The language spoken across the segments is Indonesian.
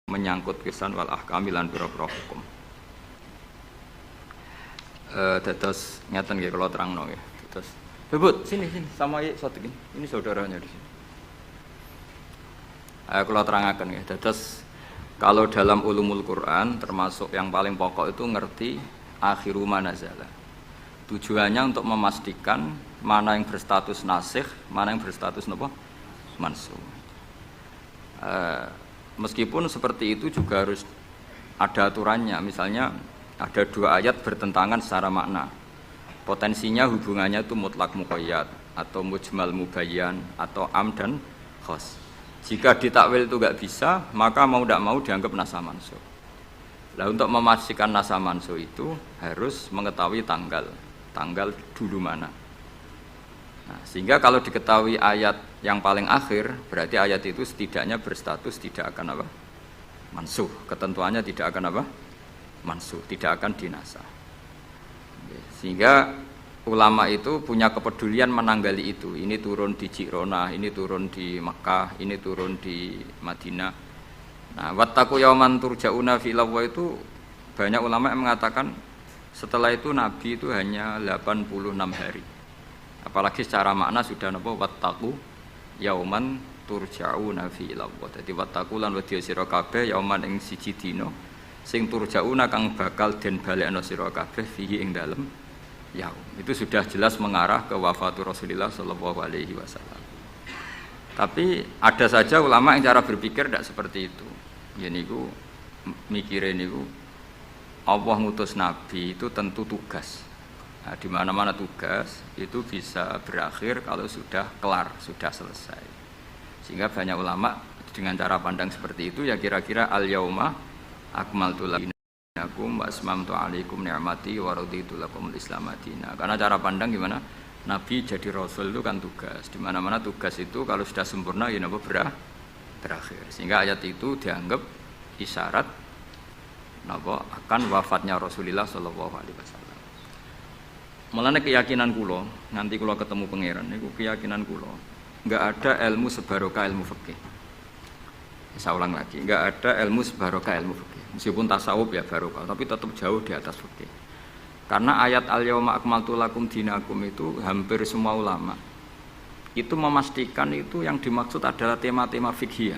menyangkut kisan wal ahkami lan pira-pira hukum. Dados ngeten nggih kula terangno nggih. Dados Bebut, sini sama satu gini. Ini saudaranya di sini. Kula terangaken nggih. Dados kalau dalam ulumul Quran termasuk yang paling pokok itu ngerti akhiru manazala. Tujuannya untuk memastikan mana yang berstatus nasikh, mana yang berstatus napa? Mansukh. Meskipun seperti itu juga harus ada aturannya. Misalnya ada dua ayat bertentangan secara makna. Potensinya hubungannya itu mutlak muqayyad atau mujmal mubayyan atau am dan khas. Jika ditakwil itu enggak bisa, maka mau tidak mau dianggap nasakh mansukh. Nah, untuk memastikan nasakh mansukh itu harus mengetahui tanggal dulu mana. Nah, sehingga kalau diketahui ayat yang paling akhir, berarti ayat itu setidaknya berstatus tidak akan apa? Mansukh. Ketentuannya tidak akan apa? Mansukh, tidak akan dinasakh. Sehingga ulama itu punya kepedulian menanggali itu. Ini turun di Ji'ronah, ini turun di Makkah, ini turun di Madinah. Nah, wattaqu yauman turja'una fi illallah itu banyak ulama yang mengatakan setelah itu Nabi itu hanya 86 hari. Apalagi secara makna sudah napa wattaqu yauman turja'una fi illallah. Dadi wattaqu lan wedya sira kabeh yauman ing siji dina sing turja'una kang bakal den balekno sira kabeh fihi ing dalem yaum. Itu sudah jelas mengarah ke wafatul Rasulullah sallallahu alaihi wasallam. Tapi ada saja ulama yang cara berpikir tidak seperti itu. Ya niku mikire niku Allah ngutus nabi itu tentu tugas. Nah, di mana-mana tugas itu bisa berakhir kalau sudah kelar, sudah selesai. Sehingga banyak ulama dengan cara pandang seperti itu ya kira-kira al-yauma akmaltu lakum wa asmamtu alaikum ni'mati wa raditu lakumul Islam madina. Karena cara pandang gimana? Nabi jadi rasul itu kan tugas. Di mana-mana tugas itu kalau sudah sempurna ya napa berakhir. Sehingga ayat itu dianggap isyarat napa akan wafatnya Rasulullah sallallahu alaihi wasallam. Mulane keyakinan kula, nanti kula ketemu pangeran niku keyakinan kula, enggak ada ilmu sebarokah ilmu fikih. Saya ulang lagi, enggak ada ilmu sebarokah ilmu fikih. Meskipun tasawuf ya barokah, tapi tetap jauh di atas fikih. Karena ayat al-yauma akmaltu lakum dinakum itu hampir semua ulama itu memastikan itu yang dimaksud adalah tema-tema fikih.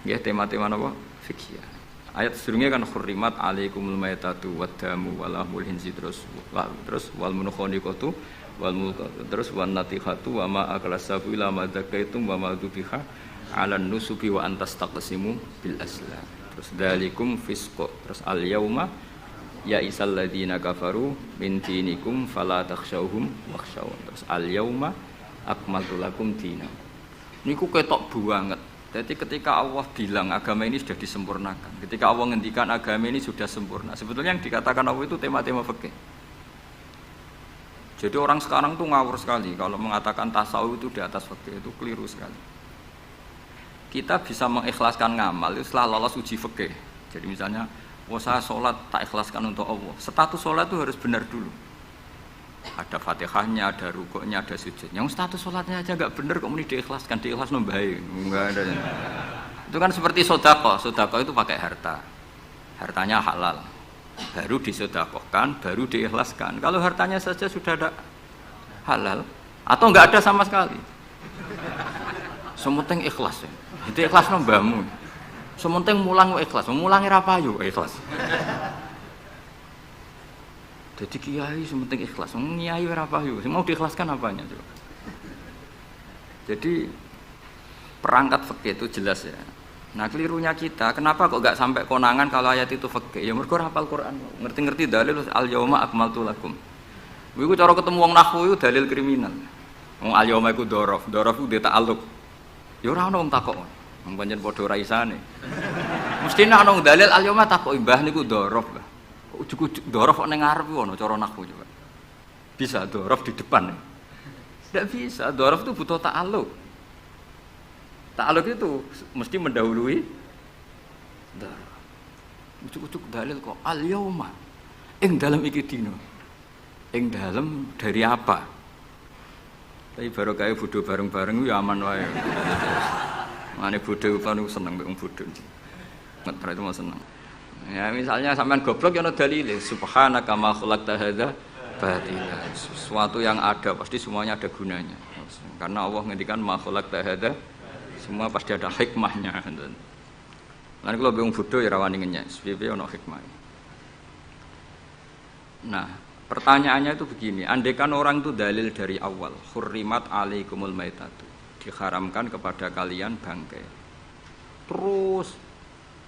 Ya, tema-tema apa? Fikih. Ayat sebelumnya kan hurrimat alaikumul maitatu waddamu walahmul hinzi terus wal munkhaniqatu wal mulqatu terus wan natihatu wa ma aklasabu ila ma zakaitum wa ma dubiha 'alan nusubi wa antastaqsimu bil aslam. Terus dalikum fisq. Terus al yauma ya isal ladzina kafaru min dinikum fala takhshawhum wakhshawun. Terus al yauma akmaltu lakum dinakum. Niku ketok banget. Jadi ketika Allah bilang agama ini sudah disempurnakan, ketika Allah ngendikan agama ini sudah sempurna, sebetulnya yang dikatakan Allah itu tema-tema fikih. Jadi orang sekarang tuh ngawur sekali kalau mengatakan tasawuf itu di atas fikih, itu keliru sekali. Kita bisa mengikhlaskan ngamal itu setelah lolos uji fikih. Jadi misalnya, saya sholat tak ikhlaskan untuk Allah. Status sholat itu harus benar dulu. Ada fatihahnya, ada rukuknya, ada sujud. Yang status sholatnya aja nggak benar kok muni diikhlaskan, diikhlas nombai, nggak ada. Itu kan seperti sodako itu pakai harta, hartanya halal, baru disodakohkan, baru diikhlaskan. Kalau hartanya saja sudah ada halal atau nggak ada sama sekali, sementing ikhlas ya. Itu ikhlas nombamu. Sementing mulang ikhlas, mulangi rapayu ikhlas. Jadi kiai sementing ikhlas, kiai ora payu, mau diikhlaskan apanya coba. Jadi perangkat fikih itu jelas ya. Nah kelirunya kita, kenapa kok enggak sampai konangan kalau ayat itu fikih? Ya mergo hafal Quran, ngerti-ngerti dalil al yauma akmaltu lakum. Iku cara ketemu wong nahwu iku dalil kriminal. Wong al yauma iku dzaraf iku ta'alluq. Ya ora ono wong takok. Wong pancen padha ora isane. Mesti nek ono dalil al yauma takok mbah niku dzaraf. Ujuk-ujuk dhorof ning ngarep ono cara nahwu coba. Bisa dhorof di depan. Tidak bisa, dhorof itu butuh ta'alluq. Ta'alluq itu mesti mendahului dhorof. Ujuk-ujuk dalil kok al yauma. Ing dalem iki dina. Ing dalem dari apa? Tapi baru kaya bodho bareng-bareng ya aman wae. Mane bodho kan seneng mbek wong bodho. Ngetra itu mau seneng. Ya misalnya sampean goblok ya ono dalile subhanaka ma khalaqta hadza batila. Sesuatu yang ada pasti semuanya ada gunanya. Karena Allah ngendikan ma khalaqta hadza semua pasti ada hikmahnya. Lan kula bingung bodho ya rawani ngenyek, piye ono hikmah. Nah, pertanyaannya itu begini, andaikan orang itu dalil dari awal, hurrimat alaikumul maitatu, diharamkan kepada kalian bangkai. Terus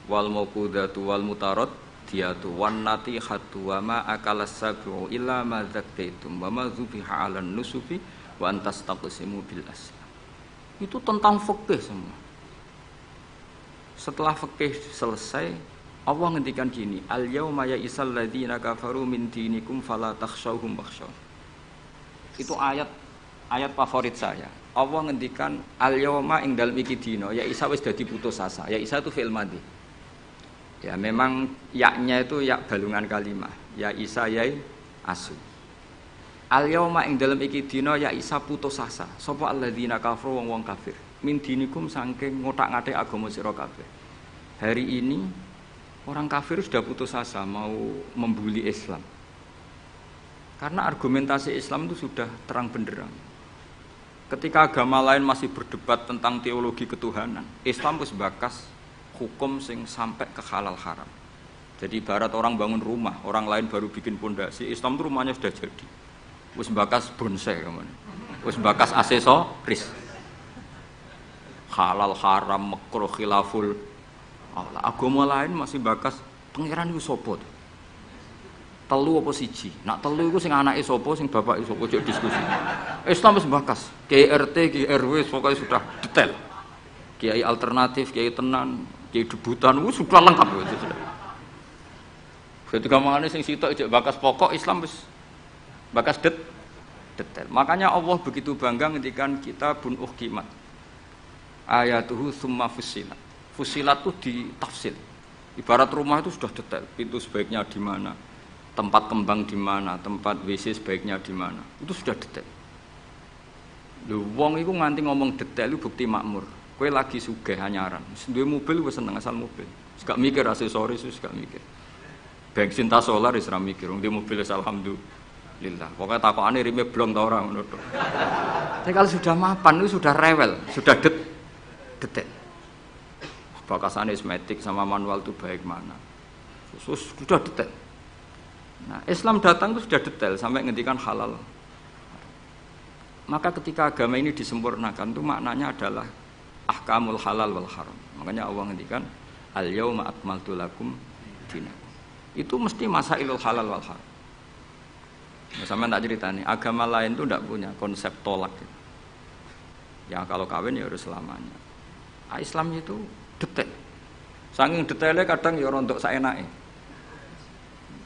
wal mauqudatu wal mutarad diatu wan natihatu wa ma akalas sabu illa ma zakkaitum wa ma zubiha 'alan nusufi wa antas taqsimu bil aslam. Itu tentang fikih semua. Setelah fikih selesai, Allah ngendikan gini, al yauma ya'isal ladzina kafaru min dinikum fala takhshawhum wakhshaw. Itu ayat favorit saya. Allah ngendikan al yauma ing dalem iki dina, ya Isa wis dadi putus asa. Ya Isa itu fi'il madhi. Ya memang yaknya itu yak balungan kalimah. Ya Isa yai asu. Al yauma ing dalem iki dina ya Isa putus asa. Sapa alladzina kafaru wong kafir. Min dinikum saking ngotak-ngatik agama sira kabeh. Hari ini orang kafir sudah putus asa mau membuli Islam. Karena argumentasi Islam itu sudah terang benderang. Ketika agama lain masih berdebat tentang teologi ketuhanan, Islam wis bakas hukum sing sampai ke halal haram. Jadi ibarat orang bangun rumah, orang lain baru bikin pondasi, Islam itu rumahnya sudah jadi. Wis bakas bonsai kemana? Wis bakas aksesoris. Halal haram makruh khilaful. Agama lain masih bakas pangeran iku sapa? Telu apa siji? Nak telu iku sing anake sapa, sing bapake sapa, ojo diskusi. Islam wis bakas. KRT, KRW pokoknya sudah detail. Kiai alternatif, kiai tenan, kiai debutan wis sudah lengkap itu sudah. Ketika mangane sing sitok ijek bakas pokok Islam wis bakas detail. Makanya Allah begitu bangga ngendikan kitabun uhkimat. Ayatuhu summa fussilat. Fusilat itu ditafsir. Ibarat rumah itu sudah detail, pintu sebaiknya di mana, tempat kembang di mana, tempat WC sebaiknya di mana. Itu sudah detail. Lho wong iku nganti ngomong detail itu bukti makmur. Kowe lagi sugih anyaran, duwe mobil wis seneng asal mobil. Wis gak mikir aksesoris, wis gak mikir. Bensin ta solar wis ra mikir, wong duwe mobil wis alhamdulillah. Pokoke takokane rime blong ta ora ngono tok. Tapi kalau sudah mapan itu sudah rewel, sudah detail. Bakasannya esmetik sama manual itu baik mana, sudah detail. Nah Islam datang itu sudah detail sampai ngendikan halal. Maka ketika agama ini disempurnakan itu maknanya adalah ahkamul halal wal haram. Makanya Allah ngendikan al yauma akmaltu lakum dinakum. Itu mesti masailul halal wal haram. Sama tak cerita nih, agama lain itu tidak punya konsep tolak. Ya kalau kawin ya harus selamanya. Islam itu detail. Saking detailnya kadang ya rontok saenake.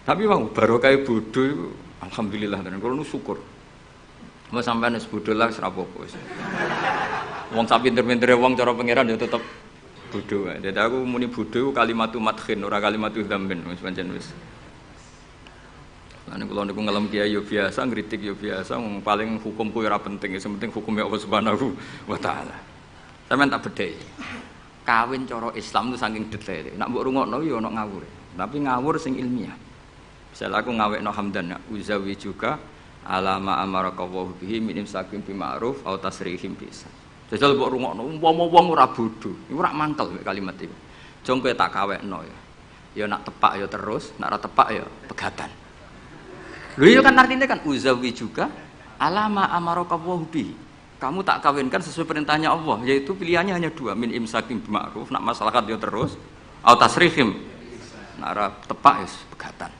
Tapi wong barokah bodho iku alhamdulillah tenan kula nu syukur. Mau sampean wis bodho lah wis ra apa-apa wis. Wong sak pinter-pintere wong cara pangeran ya tetep bodho wae. Dadi aku muni bodho kalimatu madkhin ora kalimatu dzambin wis pancen wis. Lan kula niku ngelem kiai yo biasa, ngritik yo biasa, paling hukumku ora penting, sing penting hukume Allah Subhanahu wa taala. Sampeyan tak bedhei. Kawin cara Islam itu saking detail. Nak mbok rungokno ya ana ngawur. Tapi ngawur sing ilmiah. Misal aku ngawekno hamdan uzawi juga alama amaraka wa bihi min imsakin bi ma'ruf au tasrihim bisa. Jajal mbok rungokno umpama wong ora bodho, iku ora mangkel kalimat iku. Jong kowe tak kawekno ya. Ya nak tepak ya terus, nak ora tepak ya pegatan. Lho iya kan artinya kan uzawi juga alama amaraka wa bihi. Kamu tak kawinkan sesuai perintahnya Allah, yaitu pilihannya hanya dua, min imsakin bima'ruf, nak masyarakat dia terus, au tasrihim, nak tepak ya pegatan.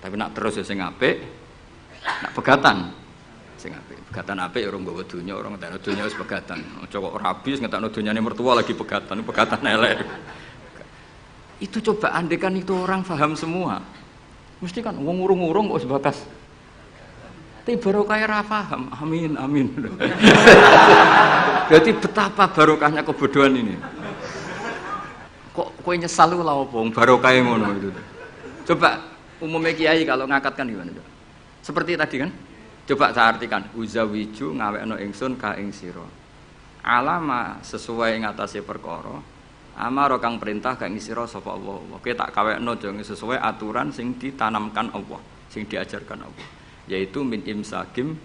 Tapi nak terus ya sing apik, nak pegatan, sing apik. Pegatan apik ya orang nggawa dunya, orang ngetakno dunya wis pegatan. Cocok rabi wis ngetakno dunyane mertua lagi pegatan elek. Itu coba andekan itu orang paham semua. Mesti kan wong urung-urung kok sebatas tapi barokah ora paham. Amin amin. Berarti betapa barokahnya kebodohan ini. Kok kowe nyesal lho apa wong barokah ngono itu. Coba umumnya kiai kalau ngakatkan gimana coba? Seperti tadi kan? Coba saya artikan uzawiju ngawekno ingsun ka ing sira. Alama sesuai ngatasi perkara Amaro kang perintah kang ngisira sapa Allah. Kowe tak kawekno aja sesuai aturan sing ditanamkan Allah, sing diajarkan Allah. Yaitu min imsakim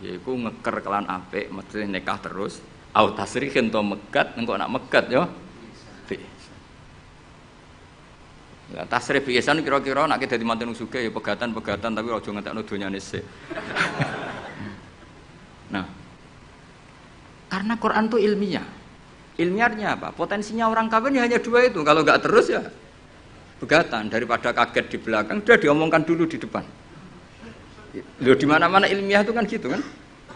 yaiku ngeker kelan apik, mesti nikah terus. Au tasrihin to megat, engko nak megat yo. Lah tasrih biasan kira-kira nek dadi manten sugih ya pegatan-pegatan tapi aja ngentekno donyane sik. Nah. Karena Quran itu ilmiah. Ilmiahnya apa? Potensinya orang kawin ya hanya dua itu. Kalau enggak terus ya pegatan daripada kaget di belakang sudah diomongkan dulu di depan. Loh di mana-mana ilmiah itu kan gitu kan.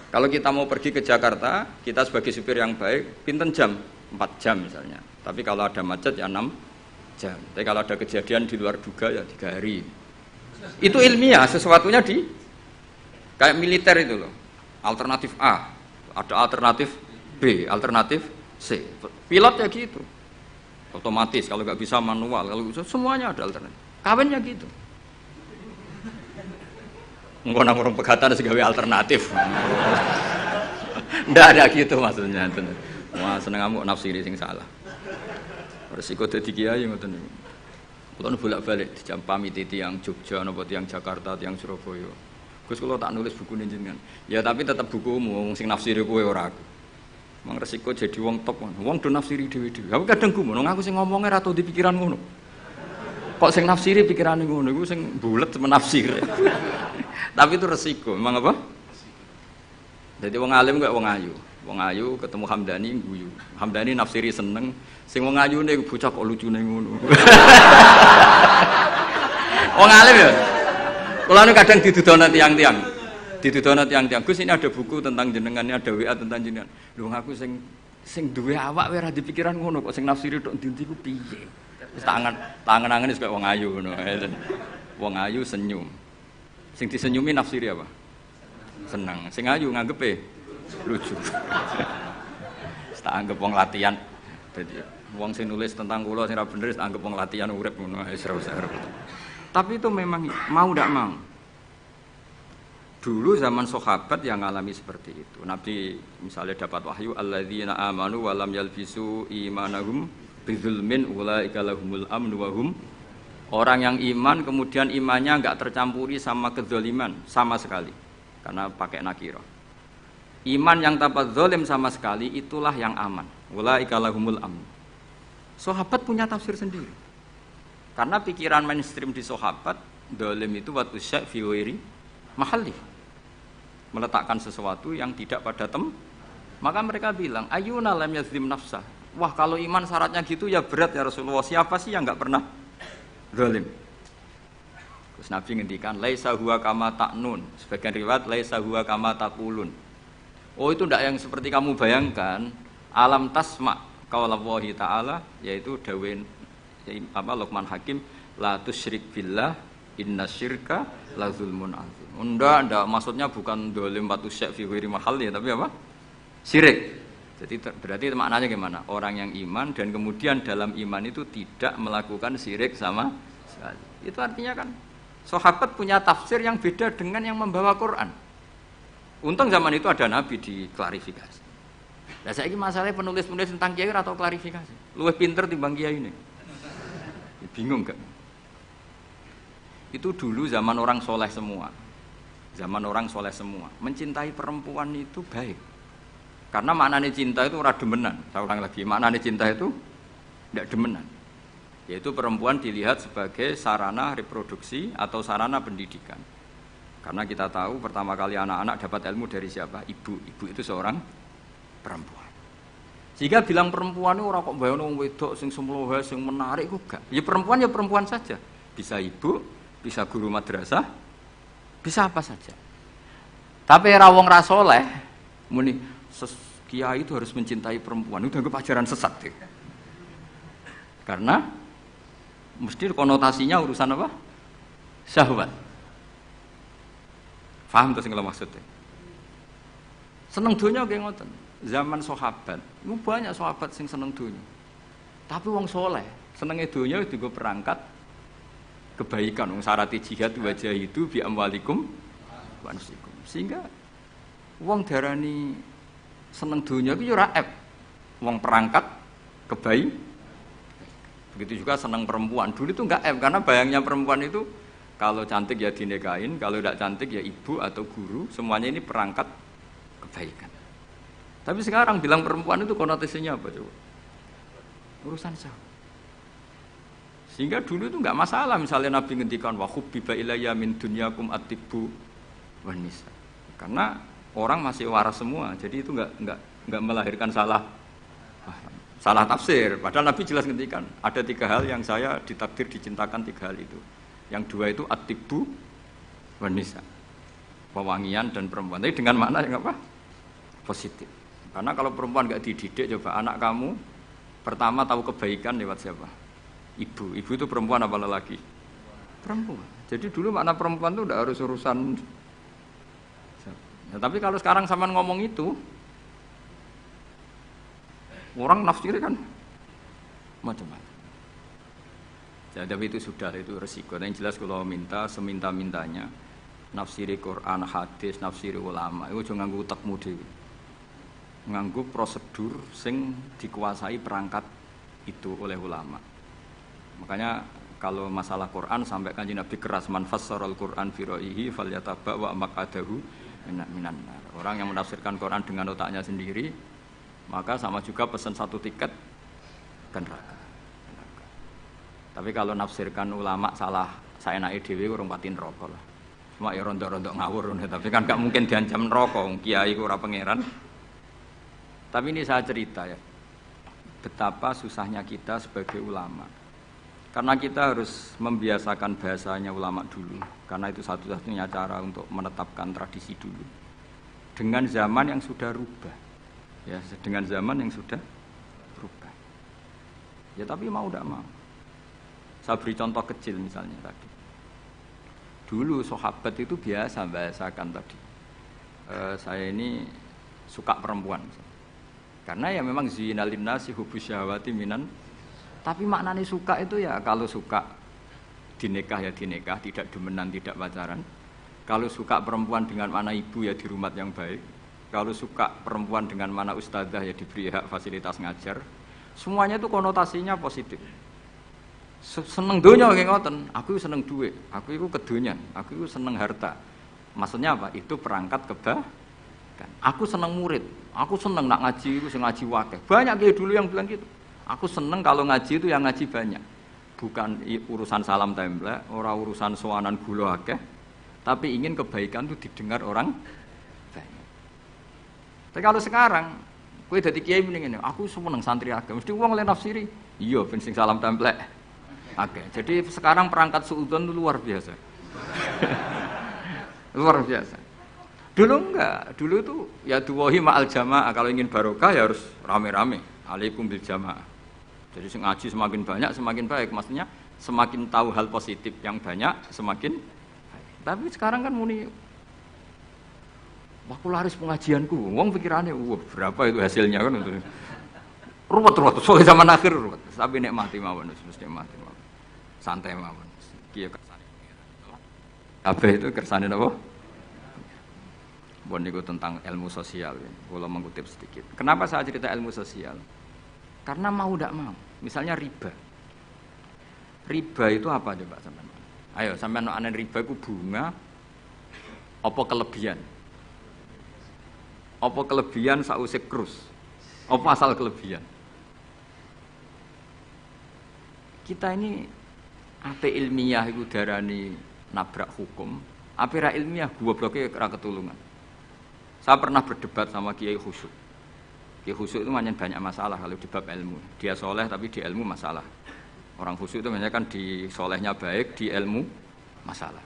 Kalau kita mau pergi ke Jakarta, kita sebagai supir yang baik, pinten jam? 4 jam misalnya. Tapi kalau ada macet ya 6 jam. Tapi kalau ada kejadian di luar duga ya 3 hari. Itu ilmiah, sesuatunya di kayak militer itu loh. Alternatif A, ada alternatif B, alternatif C. Pilot ya gitu. Otomatis kalau nggak bisa manual, kalau bisa semuanya ada alternatif. Kawinnya gitu. Engko nang urung pegatan segawe alternatif. Ndak ada gitu maksudnya. Wah, seneng kamu nafsiri sing salah. Resiko dadi kiai ngoten niku. Kula bolak-balik dijampami tiyang Jogja napa tiyang Jakarta, tiyang Surabaya. Gus kula tak nulis buku jenengan. Ya tapi tetep bukumu wong sing nafsiri kowe ora aku. Mang resiko jadi wong top. Wong do nafsiri dhewe-dhewe. Aku kadang gumun aku sing ngomongnya ra tau di pikiran ngono. Kok sing nafsiri pikirane ngono iku sing bulet menafsir. Tapi itu resiko, memang apa? Jadi wong alim kok wong ayu. Wong ayu ketemu Hamdani guyu. Hamdani nafsiri seneng, sing wong ayune bocah kok lucune ngono. Wong alim ya. Kula nu kadang didudono tiang-tiang. Didudono tiang-tiang. Gus ini ada buku tentang jenengan, ini ada WA tentang jenengan. Lho aku sing duwe awak wae ora dipikiran ngono kok sing nafsiri tok ndi ku piye. Wis tangan-tangan wis kaya wong ayu ngono. Wong ayu senyum. Sing disenyumi nafsiri apa? Senang. Sing ayu nganggepe lucu. Tak anggap wong latihan. Dadi wong sing nulis tentang kula sing ora bener tak anggap wong latihan urip ngono wis ora usah. Tapi itu memang mau ndak mau. Dulu zaman sahabat yang ngalami seperti itu. Nabi misalnya dapat wahyu alladzina amanu wa lam yalbisu imanahum bidzulmin ulaika lahumul amnu wa hum. Orang yang iman kemudian imannya enggak tercampuri sama kedzaliman sama sekali. Karena pakai nakirah. Iman yang tanpa zalim sama sekali itulah yang aman. Ulaika lahumul amn. Sahabat punya tafsir sendiri. Karena pikiran mainstream di sahabat, zalim itu watu syak fi ghairi mahalli. Meletakkan sesuatu yang tidak pada maka mereka bilang, "Ayyuna lam yazlim nafsah." Wah, kalau iman syaratnya gitu ya berat ya Rasulullah. Siapa sih yang enggak pernah zalim? Terus Nabi ngendikan laisa huwa kama ta'nun. Sebagian riwayat laisa huwa kama taqulun. Oh, itu ndak yang seperti kamu bayangkan. Alam tasma qaulallahi ta'ala, yaitu dawuh Luqman Hakim, la tusyrik billah innasyirka la zulmun azim. Ndak maksudnya bukan zalim watu syak fi ghairi mahalli, tapi apa? Syirik. Jadi berarti maknanya gimana? Orang yang iman dan kemudian dalam iman itu tidak melakukan syirik sama sekali. Itu artinya kan sahabat punya tafsir yang beda dengan yang membawa Quran. Untung zaman itu ada Nabi diklarifikasi. Nah saya ini masalahnya penulis-penulis tentang kiai atau klarifikasi. Luwih pinter timbang kiai ini. Bingung gak? Itu dulu zaman orang soleh semua. Zaman orang soleh semua. Mencintai perempuan itu baik. Karena maknanya cinta itu ora demenan. Saya ulang lagi, maknanya cinta itu tidak demenan. Yaitu perempuan dilihat sebagai sarana reproduksi atau sarana pendidikan. Karena kita tahu pertama kali anak-anak dapat ilmu dari siapa? Ibu. Ibu itu seorang perempuan. Sehingga bilang perempuan itu orang kok bayang wong wedok sing semlohe sing menarik kok gak. Ya perempuan saja. Bisa ibu, bisa guru madrasah, bisa apa saja. Tapi ra wong ra saleh muni kiai itu harus mencintai perempuan. Itu dianggap ajaran sesat. Ya. Karena mesti konotasinya urusan apa? Syahwat. Paham tuh sing kula maksudnya. Seneng donya nggih ngoten. Zaman sahabat, itu banyak sahabat sing seneng donya. Tapi wong soleh, senenge donya dienggo perangkat kebaikan. Wong syarat jihad wajah itu bi amwalikum wa anfusikum. Sehingga wong darani seneng donya iku ya ora ep. Wong perangkat kebaik. Begitu juga senang perempuan. Dulu itu enggak karena bayangnya perempuan itu kalau cantik ya dinikahin, kalau tidak cantik ya ibu atau guru, semuanya ini perangkat kebaikan. Tapi sekarang bilang perempuan itu konotasinya apa coba? Urusan syahwat. Sehingga dulu itu enggak masalah misalnya Nabi ngendikan wa hubbiba ilayya min dunyakum at-tibbu wan nisa. Karena orang masih waras semua, jadi itu enggak melahirkan salah tafsir. Padahal Nabi jelas ngendikan ada 3 hal yang saya ditakdir dicintakan 3 hal itu. Yang 2 itu at-tibbu wan nisa. Pewangian dan perempuan. Tapi dengan makna yang apa? Positif. Karena kalau perempuan enggak dididik, coba anak kamu pertama tahu kebaikan lewat siapa? Ibu. Ibu itu perempuan apa lelaki? Perempuan. Jadi dulu makna perempuan itu tidak harus urusan. Ya, tapi kalau sekarang sampean ngomong itu, orang nafsirnya kan macam-macam. Ya, tapi itu sudah, itu resiko. Yang jelas kalau minta seminta-mintanya, nafsiri Quran, hadis, nafsiri ulama, itu jangan nganggo utekmu dhewe. Nganggo prosedur sing dikuasai perangkat itu oleh ulama. Makanya kalau masalah Quran sampai Kanjeng Nabi keras man fassarul Quran fi ra'yihi falyataba wa maqadahu minan nar. Orang yang menafsirkan Quran dengan otaknya sendiri maka sama juga pesan 1 tiket ke neraka. Tapi kalau nafsirkan ulama salah saenake dhewe urung pati neraka lah. Cuma ya rontok-rontok ngawur tapi kan gak mungkin diancam neraka wong kiai ku ora pangeran. Tapi ini saya cerita ya. Betapa susahnya kita sebagai ulama. Karena kita harus membiasakan bahasanya ulama dulu. Karena itu satu-satunya cara untuk menetapkan tradisi dulu. Dengan zaman yang sudah rubah. Ya, dengan zaman yang sudah rubah. Ya tapi mau tidak mau. Saya beri contoh kecil misalnya tadi. Dulu sahabat itu biasa bahasakan tadi. Saya ini suka perempuan. Karena ya memang zinalin nasi hubus syahwati minan. Tapi maknanya suka itu ya kalau suka dinikah ya dinikah, tidak demenan, tidak pacaran. Kalau suka perempuan dengan mana ibu ya di rumah yang baik. Kalau suka perempuan dengan mana ustadzah ya diberi hak fasilitas ngajar. Semuanya itu konotasinya positif. Seneng donya kayak ngoten, aku seneng duit, aku itu kedonyan, aku itu seneng harta. Maksudnya apa? Itu perangkat kebaikan. Aku seneng murid, aku seneng nak ngaji, aku seneng ngaji wakeh. Banyak kayak dulu yang bilang gitu. Aku seneng kalau ngaji itu yang ngaji banyak. Bukan urusan salam templek, orang urusan sowanan gula akeh, tapi ingin kebaikan itu didengar orang banyak. Tapi kalau sekarang, kowe dadi kiai mending ngene, aku seneng santri akeh, mesti wong le nafsiri. Iya ben sing salam templek akeh. Jadi sekarang perangkat suudzon itu luar biasa. Luar biasa. Dulu enggak, dulu itu ya duwahi ma'al jamaah, kalau ingin barokah ya harus rame-rame. Alaikum bil jamaah. Jadi ngaji semakin banyak semakin baik, maksudnya semakin tahu hal positif yang banyak semakin baik. Tapi sekarang kan muni wakularis pengajianku, wong pikirannya wah berapa itu hasilnya kan itu. Ruwet soalnya zaman akhir ruwet. Tapi nikmati mawon mesti nikmati mawon. Santai mawon. Kiye kersane. Kabeh itu kersane napa? Bon niku tentang ilmu sosial. Kalau mengutip sedikit. Kenapa saya cerita ilmu sosial? Karena mau tidak mau. Misalnya riba. Riba itu apa coba sampean? Ayo sampean ana riba itu bunga apa kelebihan? Apa kelebihan sausé krus? Apa asal kelebihan? Kita ini ape ilmiah iku darani nabrak hukum, ape ra ilmiah gobloke ra ketulungan. Saya pernah berdebat sama Kiai Khusyuk. Kiai Khusyuk itu banyak masalah kalau di bab ilmu. Dia soleh tapi di ilmu masalah. Orang khusyuk itu banyak kan di solehnya baik, di ilmu masalah.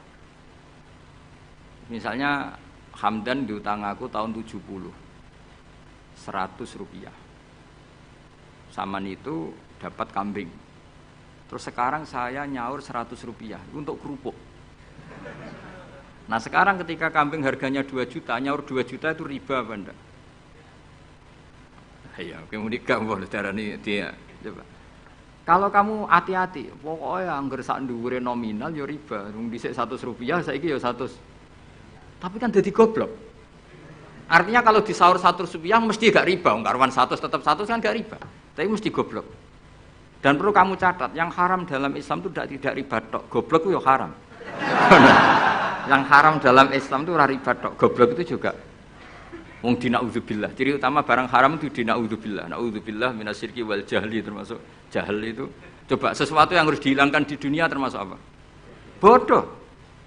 Misalnya Hamdan diutang aku tahun 70, 100 rupiah. Saman itu dapat kambing. Terus sekarang saya nyaur 100 rupiah untuk kerupuk. Nah sekarang ketika kambing harganya 2 juta, nyaur 2 juta itu riba apa enggak? Iya, kemudian kamu darani dia. Coba. Kalau kamu hati-hati, pokoknya anggar sak dhuwure nominal ya riba. Wong dhisik 100 rupiah, saiki ya 100. Tapi kan jadi goblok. Artinya kalau disaur 100 rupiah mesti gak riba, wong karuan 100 tetap 100 kan gak riba. Tapi mesti goblok. Dan perlu kamu catat, yang haram dalam Islam itu tidak riba tok, goblok itu ya haram. Yang haram dalam Islam itu riba tok, goblok itu juga. Wong dina'udzubillah. Ciri utama barang haram itu dina'udzubillah. Na'udzubillah minasyirki wal jahli, termasuk jahil itu. Coba sesuatu yang harus dihilangkan di dunia termasuk apa? Bodoh.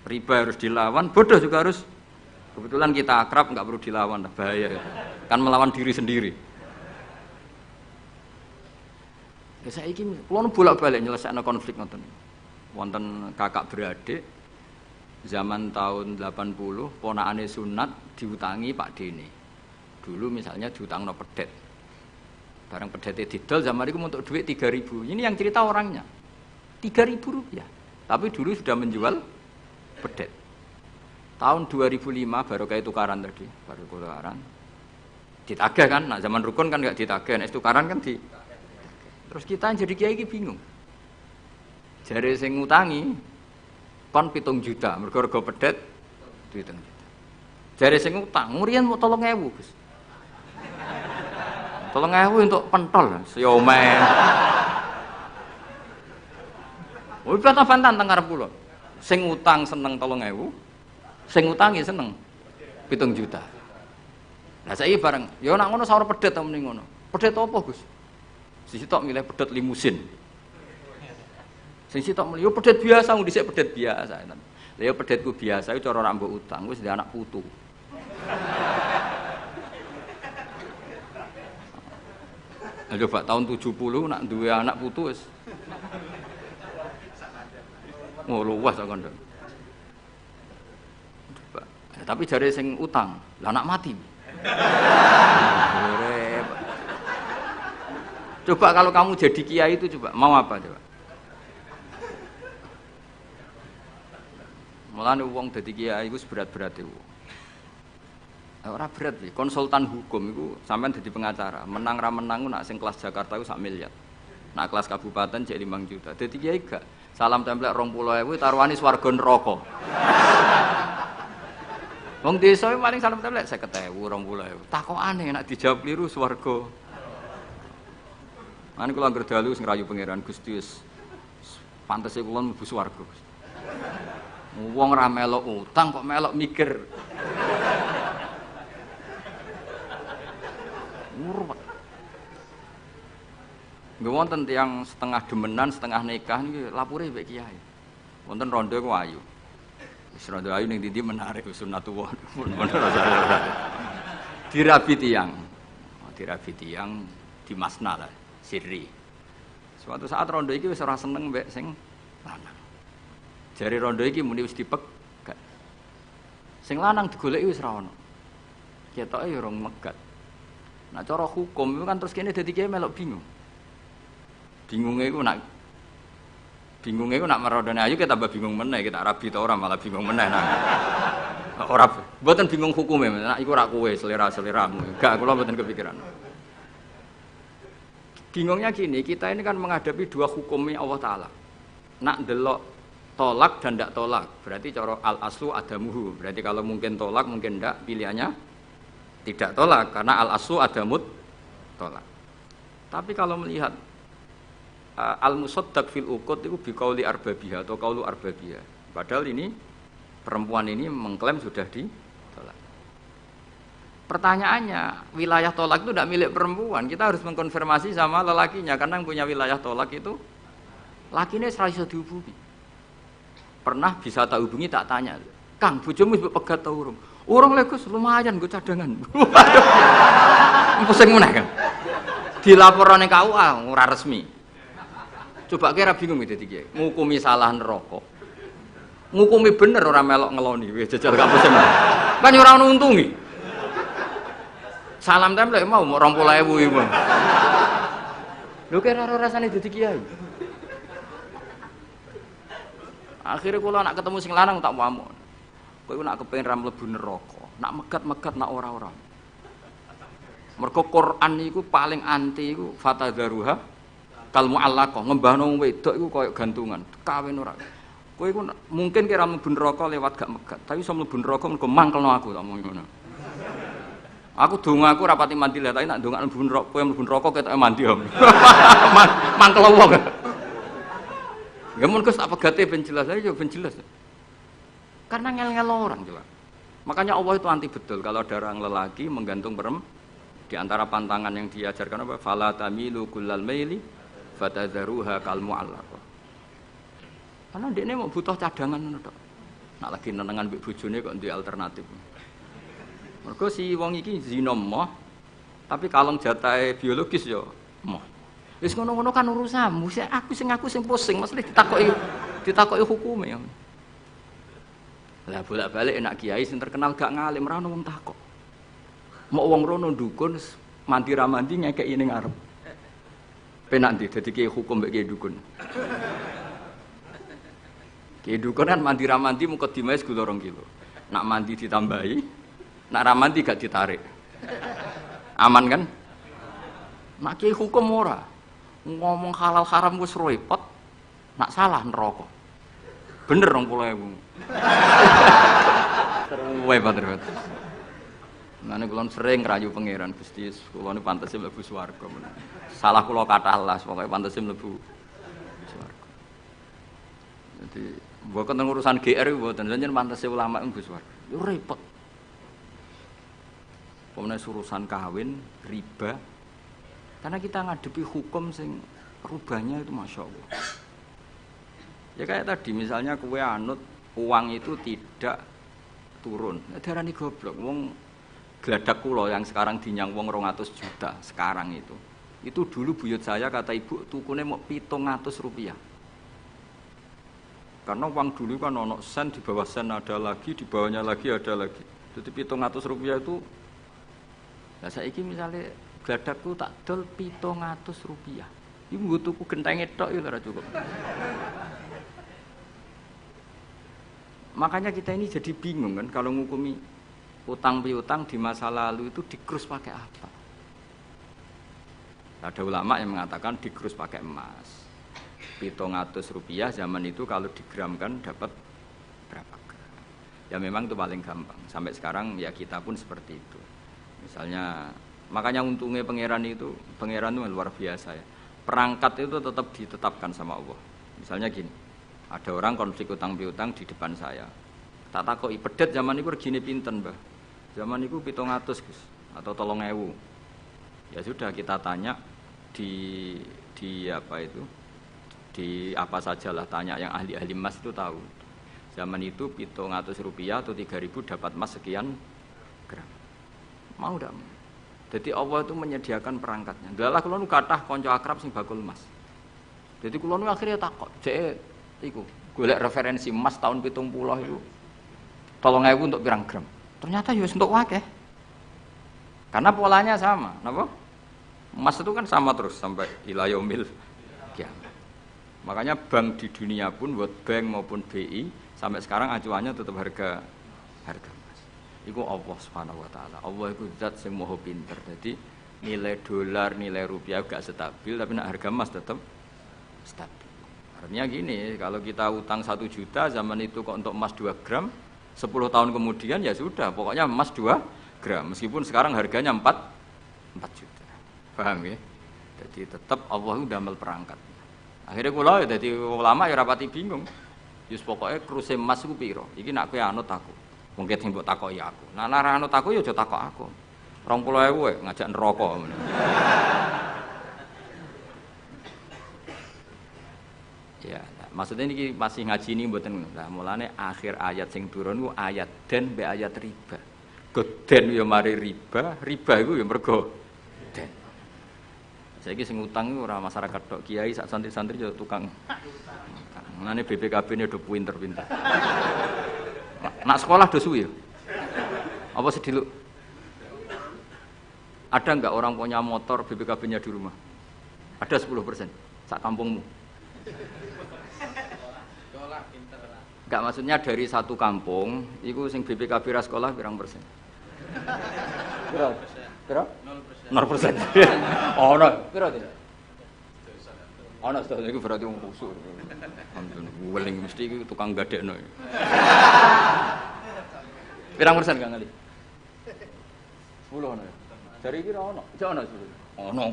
Riba harus dilawan, bodoh juga harus. Kebetulan kita akrab, nggak perlu dilawan, bahaya. Kan melawan diri sendiri. Ya saya ini, kalau bolak-balik nyelesaikan konflik nonton, wonten kakak beradik, zaman tahun 80, ponakane sunat diutangi Pak Dene. Dulu misalnya diutang no pedet, barang pedetnya didol zaman itu untuk duit 3.000. Ini yang cerita orangnya, 3.000 rupiah. Tapi dulu sudah menjual pedet. Tahun 2005 baru kayak tukaran tadi, baru tukaran. Ditagih kan, nah zaman rukun kan nggak ditagih, nah tukaran kan di. Terus kita yang jadi kiai ini bingung. Jare sing ngutangi kon 7 juta, mergo pedet 7 juta. Jare sing ngutang, ngurian mau 3.000, Gus. 3.000 untuk pentol, siomen. Wis bantah-bantahan teng ngarep kula. Sing ngutang seneng 3.000, sing ngutangi seneng 7 juta. Lah saiki bareng, ya nek ngono sawur pedet ta mending ngono. Pedet apa, Gus? Sisi tok milih pedet limusin. Sing sitok milih yo pedet biasa, wong dhisik pedet biasa. Lah yo pedetku biasa iku cara ora mbok utang, wis ndek anak putu. Lah coba tahun 70 nak duwe anak putu wis. Oh luas kok kandha. Coba. Tapi jare sing utang, lah anak mati. Coba kalau kamu jadi kiai itu coba mau apa coba? Mulane wong dadi kiai iku berat-berat iku. Ora berat sih, konsultan hukum iku sampean dadi pengacara, menang ra menang nak sing kelas Jakarta iku 1 miliar. Nak kelas kabupaten cek 5 juta. Dadi kiai gak. Salam templek 20.000 taruhane swarga neraka. Wong desa paling salam templek 50.000, 20.000. Takokane nek dijawab kliru swarga. Ane kula anggere dalu sing rayu pangeran Gusti wis pantese kula mlebu swarga. Wong ra melok utang kok melok mikir. Murwat. Nggih wonten tiyang setengah demenan, setengah nikah niki lapure mbek kiai. Wonten rondo ku ayu. Wis rondo ayu ning ndi menarik sunatullah. Dirabi tiyang. Dirabi tiyang di masna lah. Sirri. Suatu saat rondo iki wis ora seneng mbek sing lanang. Jare rondo iki muni wis dipegat. Sing lanang digoleki wis ora ono. Ketoke ya rong megat. Nah cara hukum itu kan terus kene dadi kiai melok bingung. Bingunge iku nak merondone ayu kita tambah bingung meneh, kita rabi ta ora malah bingung meneh nah. Ora mboten bingung hukume, nek iku ora kowe selera-seleramu. Gak kula mboten kepikiran. Bingungnya gini, kita ini kan menghadapi dua hukumnya Allah Ta'ala. Nak delok tolak dan tidak tolak, berarti cara al-aslu adamuhu. Berarti kalau mungkin tolak, mungkin tidak, pilihannya tidak tolak. Karena al-aslu adamut tolak. Tapi kalau melihat al-musaddaq fil uqud itu biqauli arbabiha atau qaulu arbabiha. Padahal ini, perempuan ini mengklaim sudah ditolak. Pertanyaannya, wilayah tolak itu tidak milik perempuan. Kita harus mengkonfirmasi sama lelakinya, karena yang punya wilayah tolak itu lakinya serah bisa dihubungi. Pernah bisa tak hubungi, tak tanya, Kang, bojomu wis pegat ta urung? Urung lek Gus, lumayan nggo cadangan. Pusing meneh kan. Dilaporane KUA ora resmi. Coba kira bingung dadi kiai. Ngukumi salah neraka. Ngukumi bener ora melok ngeloni, wis jajal gak pusing. Kan ora ono untungi. Salam templek mau 20.000 iku. Lho kira ora rasane dadi kiai. Akhire kula nak ketemu sing lanang tak pamuk. Kowe nak kepengin ra mlebu neraka, nak megat-megat nak ora-ora. Mergo Quran iku paling anti iku fatadzaruha kal muallaqah, ngembahno wedok iku koyo gantungan, kawin ora. Kowe iku mungkin kira mlebu neraka lewat gak megat, tapi iso mlebu neraka mergo mangkelno aku tak omong ngono. Aku donga aku rapati mandi lah, tapi nak donga mlebu neraka, kowe mlebu neraka ketoke mandi om. Mangkel wong. Ya mun Gus tak pegate ben jelas aja ben jelas. Karena ngel-ngel orang coba. Makanya Allah itu anti betul kalau ada orang lelaki menggantung di antara pantangan yang diajarkan apa? Fala tamilu kullal maili fatadharuha kal mu'allaqah. Karena dekne mau butuh cadangan ngono tok. Nak lagi nenengan mbek bojone kok duwe alternatif. Mergo si wong iki zina moh, tapi kalong jatahe biologis ya moh. Wis ngono-ngono kan urusanmu, aku sing pusing, mesti ditakoki hukume. Lah bolak-balik enak kiai sing terkenal gak ngalim ra ono wong takok. Mau wong rono dukun mandi ra mandi ngekeki ning arep. Penak ndi dadi kiai hukum mbek kiai dukun. Kiai dukun kan mandi ra mandi mukadimah segula 2 kilo. Nak mandi ditambahi, nak ra mandi gak ditarik. Aman kan? Nak kiai hukum ora. Ngomong halal haram wis repot. Nak salah neraka. Bener 20.000. Terus Pak. Nane kula sering rayu pangeran Gusti, kula niku pantese mlebu swarga. Salah kula kathah las, pokoke pantese mlebu swarga. Jadi, mboten urusan GR mboten, jenengan pantese ulama mlebu swarga. Yo repot. Pemene urusan kawin, riba. Karena kita ngadepi hukum sing rubahnya itu Masya Allah. Ya kayak tadi misalnya kue anut uang itu tidak turun. Darani goblok. Wong gladak kula yang sekarang dinyang wong 200 juta sekarang itu. Itu dulu buyut saya kata ibu tukune mau 700 rupiah. Karena uang dulu kan ono sen di bawah sen ada lagi, di bawahnya lagi ada lagi. Jadi 700 rupiah itu. Nah saiki misalnya gladakku tak dol 700 rupiah. Ibu nggo tuku gentenge tok ya ora cukup. Makanya kita ini jadi bingung kan kalau ngukumi utang piutang di masa lalu itu dikrus pakai apa? Ada ulama yang mengatakan dikrus pakai emas. 700 rupiah zaman itu kalau digramkan dapat berapa gram? Ya memang itu paling gampang. Sampai sekarang ya kita pun seperti itu. Misalnya makanya untungnya pangeran itu luar biasa ya. Perangkat itu tetap ditetapkan sama Allah. Misalnya gini. Ada orang konflik utang piutang di depan saya. Tak takoki pedet zaman itu regine pinten, Mbah? Zaman itu 700, Gus, atau 3.000. Ya sudah kita tanya di apa itu? Di apa sajalah tanya yang ahli-ahli emas itu tahu. Zaman itu 700 rupiah atau 3.000 dapat emas sekian gram. Mau ndak? Jadi Allah itu menyediakan perangkatnya. Dalah kula nu kathah kanca akrab sing bakul emas. Jadi kula nu akhirnya takok, jek iku golek referensi emas tahun 70 itu 3.000 untuk pirang gram. Ternyata ya untuk akeh. Karena polanya sama, napa? Emas itu kan sama terus sampai ila yaumil kiamat. Makanya bank di dunia pun World Bank maupun BI sampai sekarang acuannya tetap harga emas. Iku Allah Subhanahu wa taala. Allah iku zat sing maha pinter. Jadi nilai dolar, nilai rupiah gak stabil tapi nak harga emas tetap stabil. Artinya gini, kalau kita utang 1 juta zaman itu kok untuk emas 2 gram 10 tahun kemudian ya sudah, pokoknya emas 2 gram meskipun sekarang harganya 4 juta. Paham ya? Jadi tetap Allah udah damel perangkat. Akhirnya kula ya dadi ulama ya rapati bingung. Yus pokoknya kruse emas ku piro? Iki nak kowe anut aku. Mungkin sing mbok takoki aku. Nah nek anut aku ya aja takok aku. 20.000 ngajak neraka ngono. Ya, maksudnya ini masih ngaji ini mboten. Nah, mulane akhir ayat sing turun ku ayat den be ayat riba. Goden ya mari riba iku ya mergo den. Saiki sing utang iku ora masyarakat tok, kiai sak santri-santri yo tukang. Mulane BPKB-ne do pinter-pinter. Nak sekolah do suwi ya. Apa sedih lu? Ada enggak orang punya motor BPKB-nya di rumah? Ada 10% sak kampungmu. Enggak, maksudnya dari satu kampung, itu sing BPKB ra sekolah pirang persen? Pira? 0%. 0%. Oh, no. Pira itu? Oh, no, itu berarti wong kusuk. Alhamdulillah, weling mesti iki tukang gadekno. Pirang persen Kang Ali? 10 ana. Dari iki ora ono. Jek ono 10. Ono.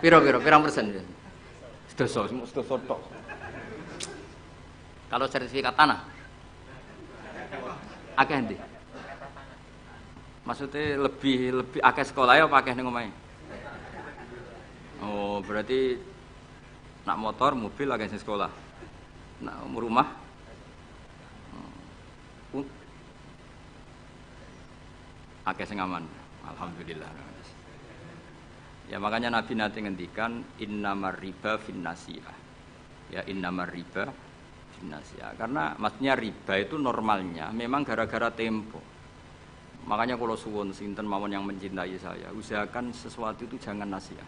Pirang persen ya? Sedoso tok. Kalau sertifikat tanah akeh ndi? Maksudnya lebih akeh sekolah ya apa akeh ning omahe? Oh, berarti nak motor, mobil akeh sing sekolah. Nak rumah akeh sing aman. Alhamdulillah. Ya makanya Nabi nanti ngendikan innamar riba finnasiyah. Ya innamar riba finnasiyah. Karena maksudnya riba itu normalnya memang gara-gara tempo. Makanya kalau suwun sinten mawon yang mencintai saya, usahakan sesuatu itu jangan nasiah.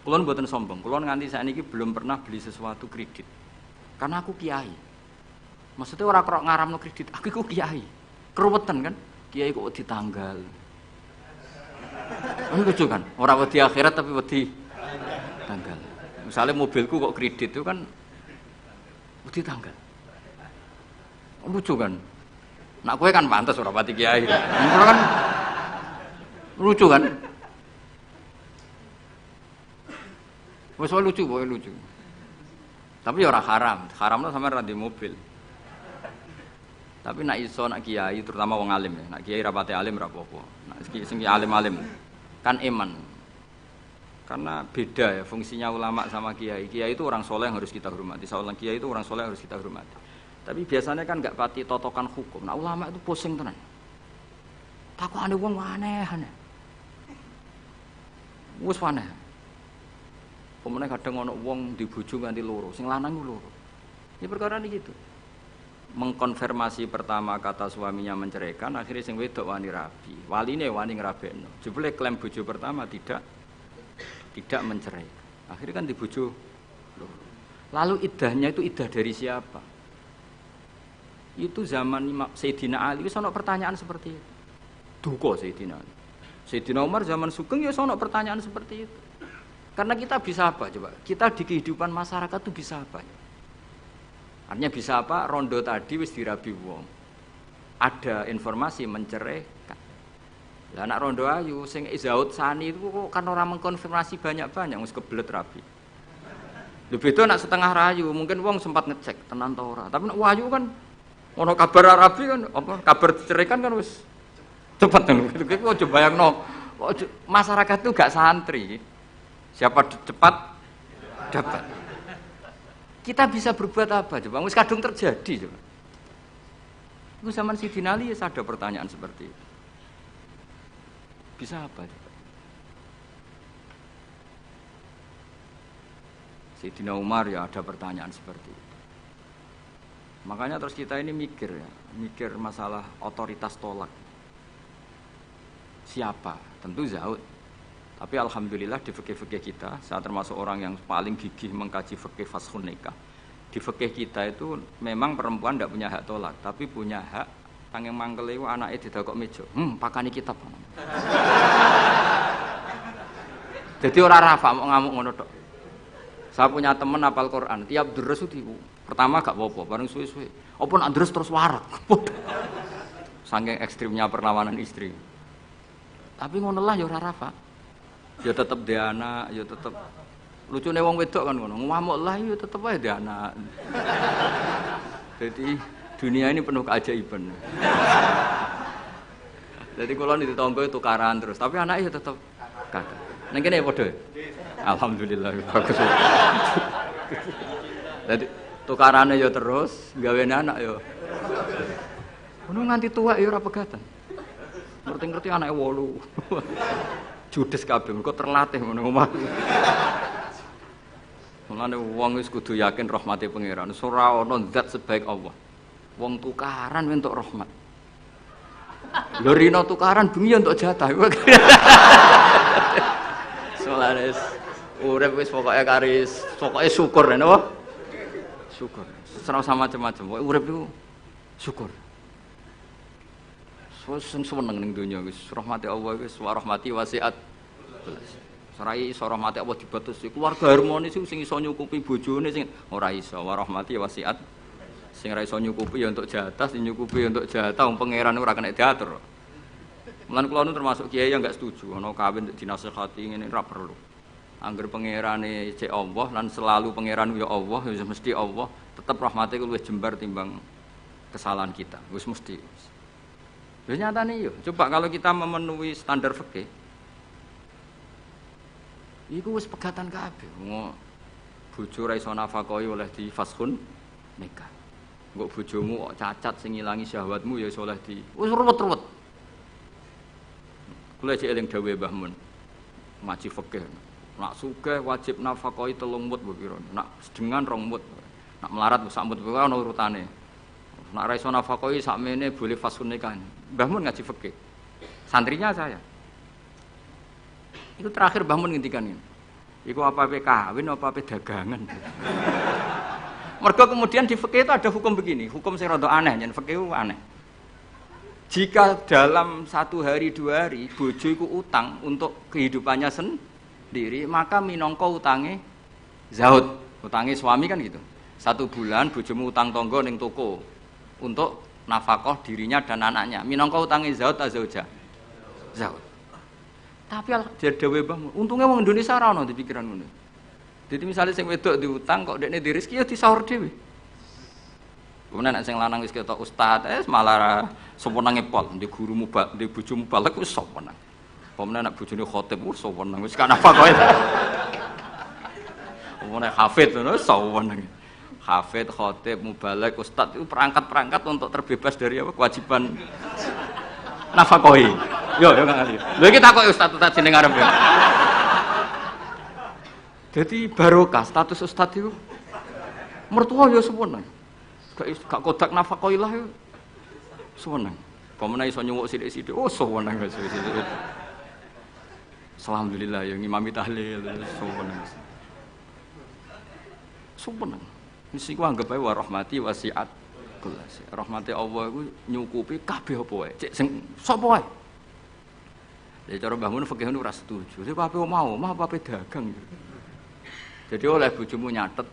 Kulon mboten sombong, kulon nganti sakniki belum pernah beli sesuatu kredit. Karena aku kiai. Maksudnya orang kok ngaramno kredit, aku kiai. Keruwetan kan? Kiai kok ditanggal. Lucu kan? Orang wedi akhirat tapi wedi tanggal. Misalnya mobilku kok kredit itu kan wedi tanggal. Lucu kan? Nak kowe kan pantes ora pati kiai. Ngono kan lucu kan? Wes lucu, boy lucu. Tapi ya ora haram. Haramno sampe ra di mobil. Tapi nak iso nak kiai terutama wong alim ya. Nak kiai rapate alim ra apa-apa. Nak sing alim-alim kan iman. Karena beda ya fungsinya ulama sama kiai. Kiai itu orang soleh yang harus kita hormati. Seorang kiai itu orang soleh yang harus kita hormati. Tapi biasanya kan enggak pati totokan hukum. Nah ulama itu pusing tenan. Takokane wong aneh-aneh. Wes aneh. Pemene kadang ana wong dibojo nganti loro, sing lanang ku loro. Ya perkara iki gitu. Mengkonfirmasi pertama kata suaminya menceraikan, akhirnya sing wedok wani rabi. Waline wani ngrabekno. Jebule klaim bojo pertama tidak mencerai. Akhirnya kan dibojo loro. Lalu iddahnya itu iddah dari siapa? Itu zaman Sayyidina Ali wis ana pertanyaan seperti itu. Duka Sayyidina Ali. Sayyidina Umar zaman Sugeng ya ana pertanyaan seperti itu. Karena kita bisa apa coba? Kita di kehidupan masyarakat itu bisa apa? Artinya bisa apa? Rondo tadi wis dirabi wong. Ada informasi menceraikan. Lah anak rondo ayu sing Zaud Sani itu kok kan orang mengkonfirmasi banyak-banyak wis kebelet rabi. Lho beda nak setengah rayu, mungkin wong sempat ngecek tenan ta ora. Tapi nek wayu kan ono kabar rabi kan apa kabar diceraikan kan wis cepet kan. Kok coba bayangno masyarakat itu gak santri. Siapa cepat dapat. Kita bisa berbuat apa coba? Wis kadung terjadi coba. Itu zaman Sayyidina Ali ada pertanyaan seperti itu. Bisa apa coba? Sayyidina Umar ya ada pertanyaan seperti itu. Makanya terus kita ini mikir masalah otoritas tolak. Siapa? Tentu Zaud. Tapi alhamdulillah di fikih-fikih kita, saya termasuk orang yang paling gigih mengkaji fikih fashun nikah. Di fikih kita itu memang perempuan tidak punya hak tolak, tapi punya hak tanging mangkele anake didakok meja. Pakani kitab. Jadi ora rafa mau ngamuk ngono tok. Saya punya teman hafal Quran, tiap deres itu pertama gak apa-apa, bareng suwe-suwe. Apa nak deres terus warak. Saking ekstrimnya perlawanan istri. Tapi ngono lah ya ora rafa. Ya tetep dhe anak, ya tetep lucune wong wedok kan ngono. Ngamuk lah ya tetep ae dhe anak. Jadi dunia ini penuh keajaiban. Jadi kalau di tonggo itu tukaran terus, tapi anaknya ya tetep kakak. Neng kene padha. Alhamdulillah bagus. Jadi tukarane ya terus, gawe anak ya. Ngono nganti tua ya ora pegatan. Ngerti-ngerti anake 8. Judes kabeh kok terlatih ngono omah. Mulane wong wis kudu yakin rahmate pangeran. Ora ana zat sebaik Allah. Wong tukaran entuk rahmat. Lho rino tukaran bengi entuk jatah. Solares urip wis pokoke karis, pokoke syukur napa? Syukur. Ora sama macam-macam. Pokoke urip iku syukur. Sing seneng ning donya wis rahmati Allah wis wa rahmati wasiat. Sarai iso rahmati Allah dibatasi. Keluarga harmonis sing iso nyukupi bojone sing ora iso wa rahmati wasiat Sing ra iso nyukupi ya untuk jatah, sing nyukupi ya untuk jatah, wong pangeran ora kena diatur. Mulane kula nu termasuk kiai yang enggak setuju ana kawin dinasehati ngene ora perlu. Angger pangerane cek Allah lan selalu pangeran ya Allah, ya mesti Allah, tetep rahmate ku luwih jembar timbang kesalahan kita. Wis mesti. Lha nyatane yo, coba kalau kita memenuhi standar fikih. Iku wis pegatan kabeh. Bojo ra iso nafakahi oleh di fashun nikah. Engko bojomu kok cacat sing ngilangi syahwatmu ya iso oleh di wis ruwet-ruwet. Kula cek eling dawuhe Mbah Mun. Ngaji fikih. Nak sugih wajib nafakahi 3 mut mbok kira. Nak sedengan 2 mut. Nak melarat sak mut kuwi ana urutane. Nak ra iso nafakahi sakmene boleh fashun nikah. Mbah Mun ngaji fikih. Santrinya saya. Itu terakhir Mbah Mun ngendikan ini. Iku apa-apa kawin apa-apa dagangan. Mergo kemudian di fikih itu ada hukum begini, hukum sing rada aneh, yen fikih itu aneh. Jika dalam 1 hari 2 hari bojo iku utang untuk kehidupannya sendiri, maka minangka utange zaud, utange suami kan gitu. 1 bulan bojomu utang tangga ning toko untuk nafkah dirinya dan anaknya. Minangka utange zaud ta zauja? Zaud. Tapi dhewe Mbah, untunge wong Indonesia ora ono di pikiran ngono. Jadi misalnya sing wedok diutang kok dekne di rezeki ya disaur dhewe. Kemudian nek sing lanang wis ketok ustaz, malah sewenenge pol, ndek gurumu ndek bojomu balek wis sewenang. Pemene nek bojone khotib wis sewenang, wis kan apa kowe. Omone hafid ngono sewenang. Hafid, khotib, mubalek, ustaz itu perangkat-perangkat untuk terbebas dari apa kewajiban nafkahi. Yo Kang Ali. Lha iki takoki ustaz jeneng arep ya. Jadi barokah status ustaz itu mertua ya sewenang. Gak kodak nafkahi lah ya. Sewenang. Pemene iso nyuwuk sithik-sithik. Oh sewenang wis. Alhamdulillah ya ngimami tahlil sewenang. Sewenang. Mesti ku anggap ae wa rahmati wasiat kullasi. Rahmati Allah iku nyukupi kabeh apa wae. Cek sing sapa wae. Jadi cara Mbah Mun fikih ora setuju. Lha apa mau, mah apa dagang. Jadi oleh bojomu nyatet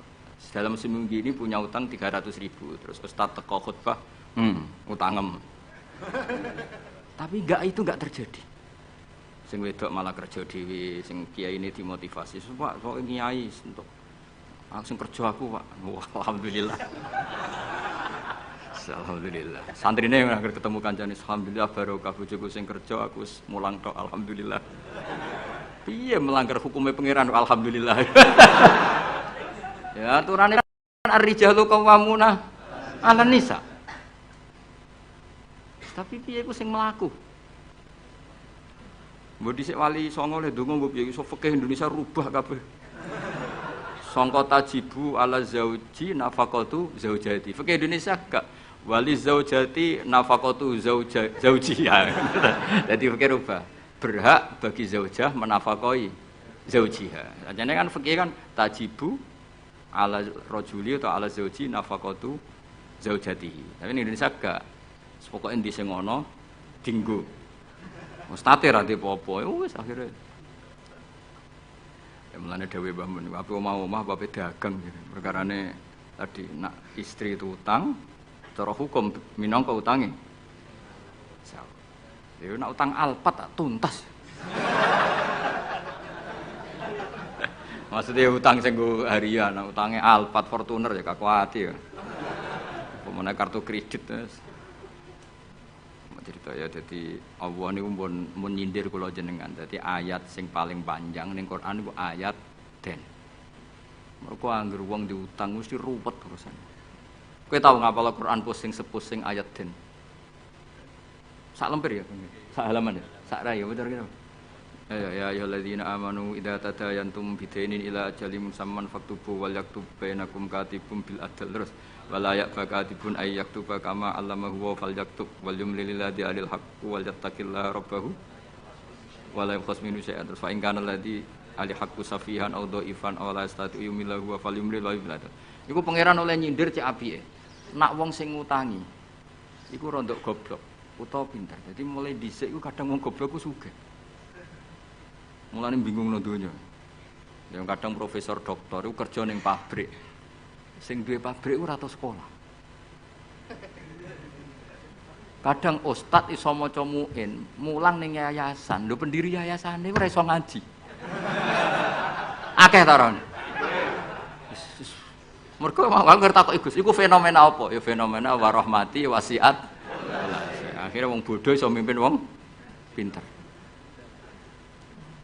dalam seminggu ini punya utang 300.000. Terus ustaz teko khutbah, utangem. Tapi itu enggak terjadi. Sing wedok malah kerja dhewe, sing kiai ini dimotivasi. Pak, kok kiai untuk langsung kerja aku, Pak. Wah, alhamdulillah. Alhamdulillah. Santrine yang akhir ketemu kancane, alhamdulillah barokah bojoku sing kerja aku mulang tok alhamdulillah. Piye melanggar hukumnya pangeran alhamdulillah. Ya aturane kan ar-rijalu qawwamuna 'alan nisa. Tapi piye iku sing mlaku? Mbok dhisik wali songo le ndonga mbok piye iso fikih Indonesia rubah kabeh. Sangka tajibu ala zauji nafaqatu zaujati. Fikih Indonesia gak wali zaujati nafaqatu zaujiha. Jadi fikih rubah. Berhak bagi zaujah menafkahi zaujiha. Ajane kan fikih kan tajibu ala rajuli atau ala zauji nafaqatu zaujatihi. Tapi in Indonesia gak. Pokoke endi sing ana dinggo. Mustate ra apa-apa wis akhire. Ya mulane dawuh Mbah Mun, apa mau omah apa dagang gitu. Perkarane tadi nak istri itu utang cara hukum minangka utange. Ya nak utang alpat tak tuntas. Maksudnya utang sing nggo harian, utange alpat Fortuner ya gak kuwati ya. Pemene kartu kredit wis. Cerita ya dadi Allah niku mun nyindir kula jenengan. Dadi ayat sing paling panjang ning Quran iku ayat den. Mergo anggere wong diutang mesti ruwet urusan. Kowe tau ngapal Quran pusing sepusing ayat den. Sak lemper ya, sak halaman ya, sak rai ya bener kira. Ya ayyuhalladzina amanu idza tadayantum bidainin ila ajalin musamman faktubu wal yaktub bainakum katibun bil adl terus wala ya'fakatibun ay yaktuba kama allamahu wa fal yaktub wal yumlil ladzi alil haqqu wal yattaqillaha rabbahu wala yakhas minu syai'an terus fa in kana ladzi ali haqqu safihan aw dhaifan aw la yastati yumillahu wa fal yumlil wa bil adl. Iku pangeran oleh nyindir cek apike. Nak wong sing ngutangi iku rondok goblok utawa pinter. Jadi mulai dhisik iku kadang wong goblok ku sugih. Mulane bingung nang donya. Yang kadang profesor doktor iku kerja ning pabrik. Sing duwe pabrik ora tau sekolah. Kadang ustad iso maca muin, mulang ning yayasan. Lho pendiri yayasane ora iso ngaji. Akeh ta ora? Mergo aku ngerti Gus, iku fenomena apa? Ya fenomena warahmati wasiat. Akhirnya wong bodoh iso mimpin wong pinter.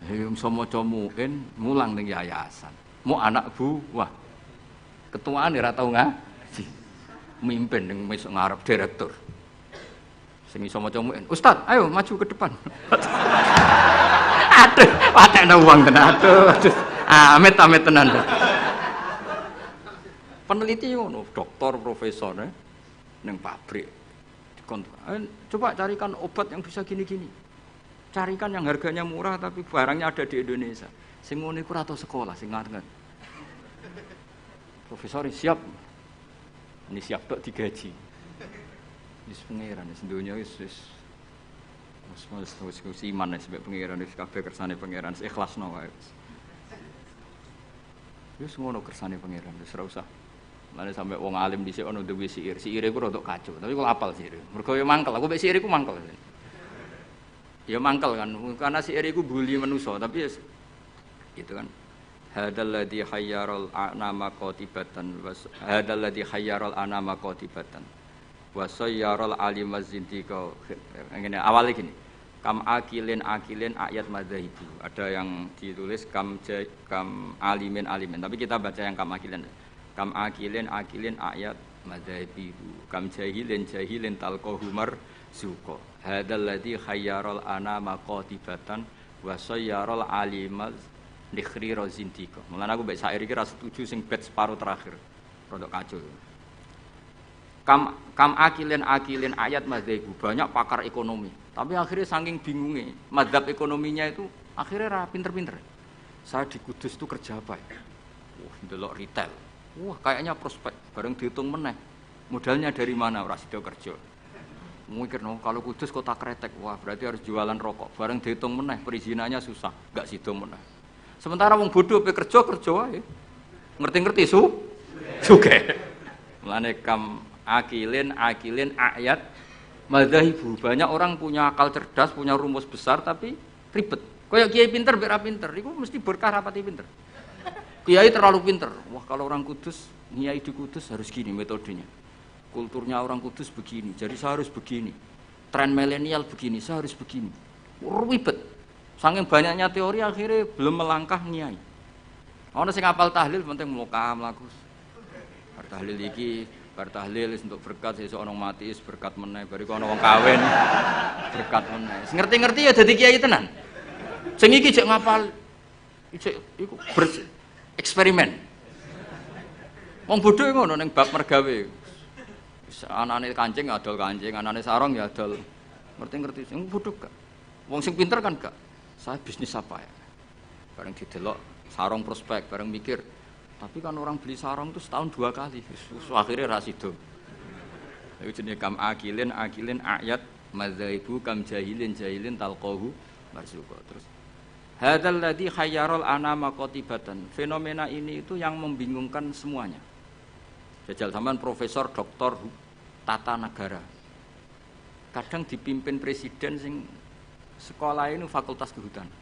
Wong iso maca muin, mulang ning yayasan. Mu anak buah. Ketuaan ora tau ngaji. Mimpin ning ngarep direktur. Sing iso maca muin, Ustaz, ayo maju ke depan. Aduh, patekno wong tenan. Aduh. Amit-amit tenan. Peneliti ngono, doktor, profesor ning pabrik. Coba carikan obat yang bisa gini-gini. Carikan yang harganya murah tapi barangnya ada di Indonesia. Sing ngono iku ora tau sekolah, sing ngarep. Profesor siap. Ini siap tok digaji. Wis pangeran wis donya wis iman wis pangeran wis kabeh kersane pangeran ikhlasno wae. Wis ngono kersane pangeran wis ora usah. Lane sampe wong alim dhisik ana duwe siir. Siire ku rodok kacau, tapi kok apal siire. Mergo yo mangkel, aku mek siire ku mangkel. Ya mangkel kan, karena siire ku bully manusa, tapi ya gitu kan. Hadzal ladzi hayyaral anama qatibatan hadzal ladzi hayyaral anama qatibatan wa sayyaral alim wazintika. Ngene awale gini. Kam akilin ayat madzahibu. Ada yang ditulis kam alimin, tapi kita baca yang kam akilin. Kam akilin ayat madzahibu. Kam jahilin talqahu marzuqa. Hadzal ladzi hayyaral anama qatibatan wa sayyaral alimaz dikhri rozintika. Mulane aku mbek syair iki ra setuju sing bait separuh terakhir. Rodok kacau. Kam akilin ayat madzhabu. Banyak pakar ekonomi. Tapi akhirnya saking bingungnya, madzhab ekonominya itu akhirnya ra pinter-pinter. Saya di Kudus itu kerja apa ya? Wah, ndelok retail. Wah, kayaknya prospek. Bareng dihitung meneh. Modalnya dari mana? Ora sida kerja. Mikir no, kalau Kudus kota kretek, wah berarti harus jualan rokok. Bareng dihitung meneh, perizinannya susah, enggak sida meneh. Sementara wong bodoh pe kerja wae. Ngerti-ngerti sugih. Mulane kam akilin ayat madzhabu. Banyak orang punya akal cerdas, punya rumus besar tapi ribet. Kayak kiai pinter mek ra pinter, iku mesti berkah rapati pinter. Kiai terlalu pinter. Wah, kalau orang Kudus, kiai di Kudus harus gini metodenya. Kulturnya orang Kudus begini, jadi saya harus begini. Tren milenial begini, saya harus begini. Ribet. Saking banyaknya teori akhirnya belum melangkah nyai. Ana sing apal tahlil penting mlaku. Bar tahlil iki, bar tahlil untuk berkat sesuk ana mati berkat meneh, bariku ana wong kawin berkat meneh. Sing ngerti-ngerti ya dadi kiai tenan. Sing iki jek ngapal iku eksperimen. Wong bodho ngono ning bab mergawe. Anane kancing adol kancing, anane sarung ya adol. Ngerti-ngerti sing bodho gak. Wong sing pinter kan gak. Saya bisnis apa ya? Bareng didelok sarung prospek, bareng mikir. Tapi kan orang beli sarung itu setahun 2 kali. Akhirnya ra sida. Iku jenenge kam akilin ayat madzhabu kam jahilin talqahu marzuqa. Terus hadzal ladzi khayyaral anama qatibatan. Fenomena ini itu yang membingungkan semuanya. Jajal sampean profesor, doktor, tata negara. Kadang dipimpin presiden sing sekolah ini fakultas kehutanan.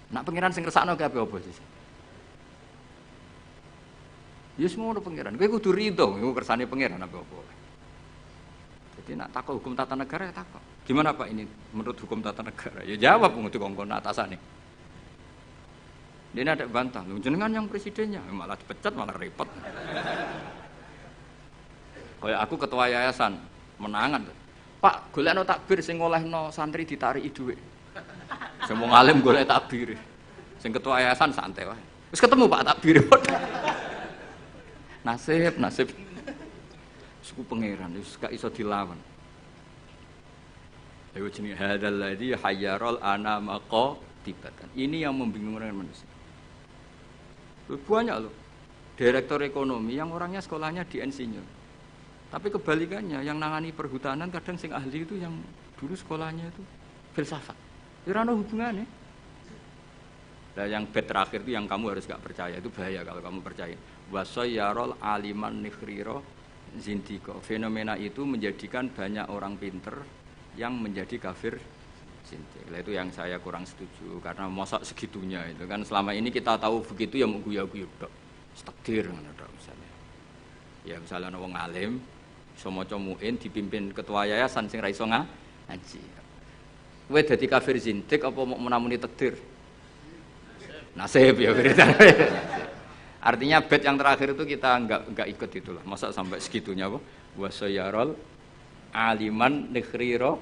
Nak pengiran sing ngersakno kabeh apa sih? Ya semua pengiran. Kowe kudu rido, iku kersane pengiran apa. Jadi nak takok hukum tata negara ya takok. Gimana Pak ini menurut hukum tata negara? Ya jawab ngerti kongkon atasane. Dia ada bantah, lu jenengan yang presidennya malah dipecat malah repot. Kayak aku ketua yayasan menangan. Pak, golekno takbir sing ngolehno santri ditariki dhuwit. Sing wong alim golek takbir. Sing ketua yayasan santai wae. Wis ketemu Pak takbir. Nasib. Suku pangeran wis gak iso dilawan. Ayo jenenge hadzal ladzi hayyaral anama qatibatan. Ini yang membingungkan manusia. Banyak loh. Direktur ekonomi yang orangnya sekolahnya di insinyur. Tapi kebalikannya, yang nangani perhutanan kadang sing ahli itu yang dulu sekolahnya itu filsafat. Ora ono hubungannya. Nah, yang bed terakhir itu yang kamu harus gak percaya, itu bahaya kalau kamu percaya. Wasayyarul aliman nikhriro zindiko. Fenomena itu menjadikan banyak orang pinter yang menjadi kafir zindik. Itu yang saya kurang setuju karena masa segitunya itu kan selama ini kita tahu begitu ya mau guyu-guyu tok. Takdir ngono tok misalnya. Ya misalnya wong alim iso maca muin dipimpin ketua yayasan sing ra iso ngaji. Kowe dadi kafir zindik apa mau menamuni takdir? Nasib ya beritanya. Artinya bait yang terakhir itu kita enggak ikut itulah. Masa sampai segitunya apa? Wasayarol aliman nikhriro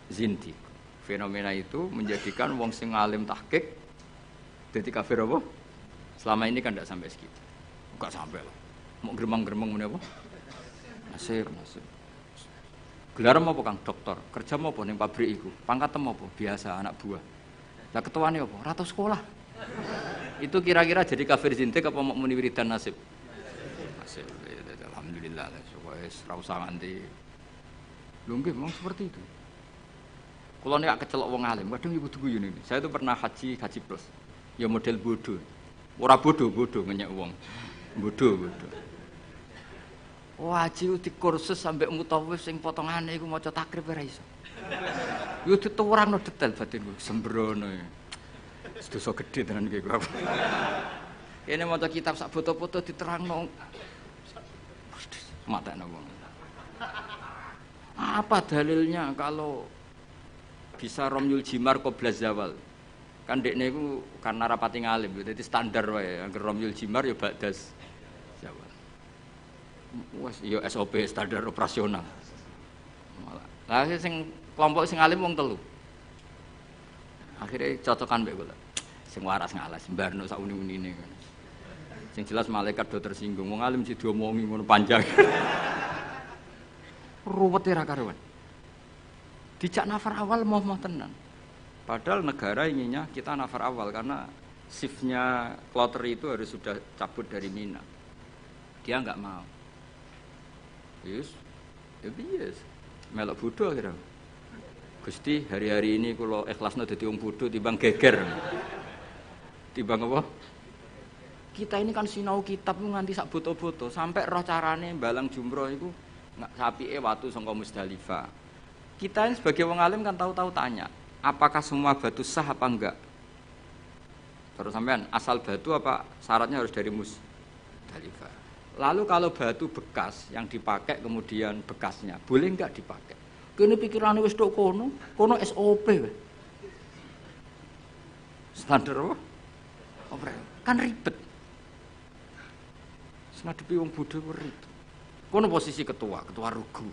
zindik. Fenomena itu menjadikan wong sing alim tahqiq dadi kafir apa? Selama ini kan enggak sampai segitu. Enggak sampai lah. Mau gremeng-gremeng meneh apa? Nasib. Gelar apa Kang? Dokter. Kerja apa ning pabrik iku? Pangkat apa? Biasa anak buah. Lah ketuane apa? Ratu sekolah. Itu kira-kira jadi kafir zindik apa mau muni wiridan nasib? Nasib. Alhamdulillah wis ra usah nganti. Lho nggih memang seperti itu. Kalau nek kecelok wong alim, kadang ibu tugu ini. Saya itu pernah haji plus. Ya model bodoh. Ora bodoh ngenyek wong. Bodoh. Haji di kursus sampai mutawif sing potongane iku maca takrib ora iso. Yo dituwurangno detail batinku sembrono. Dosa gede tenan iki kok. Kene maca kitab sak foto-foto diterangno. Matekno wong. Apa dalilnya kalau bisa romyul jimar qabla zawal? Kan dekne iku karena rapati ngalim, dadi standar wae. Angger romyul jimar ya ba'das zawal. Wes ya SOP standar operasional. Lah sing kelompok sing alim wong telu. Akhirnya cocokan mbek kula. Sing waras ngalas mbarno sak uni-unine. Sing jelas malaikat do tersinggung. Wong alim sing diomongi ngono panjang. Ruwet ra karuan. Dijak nafar awal mau tenan. Padahal negara inginnya kita nafar awal karena shiftnya kloter itu harus sudah cabut dari Mina. Dia enggak mau. Yes. Melok bodoh akhirnya. Gusti, hari-hari ini kalau ikhlasnya jadi wong bodoh timbang geger. Timbang apa? Kita ini kan sinau kitab nganti sak boto-boto sampai roh carane balang jumroh itu sapike watu saka Musdalifah. Kita ini sebagai wong alim kan tahu-tahu tanya, apakah semua batu sah apa enggak? Terus sampean asal batu apa syaratnya harus dari Musdalifah. Lalu kalau batu bekas yang dipakai kemudian bekasnya, boleh enggak dipakai? Kene pikirane wis tok kono SOP wae. Standar apa? Kan ribet. Ngadepi wong bodho ku ribet. Kono posisi ketua rugu.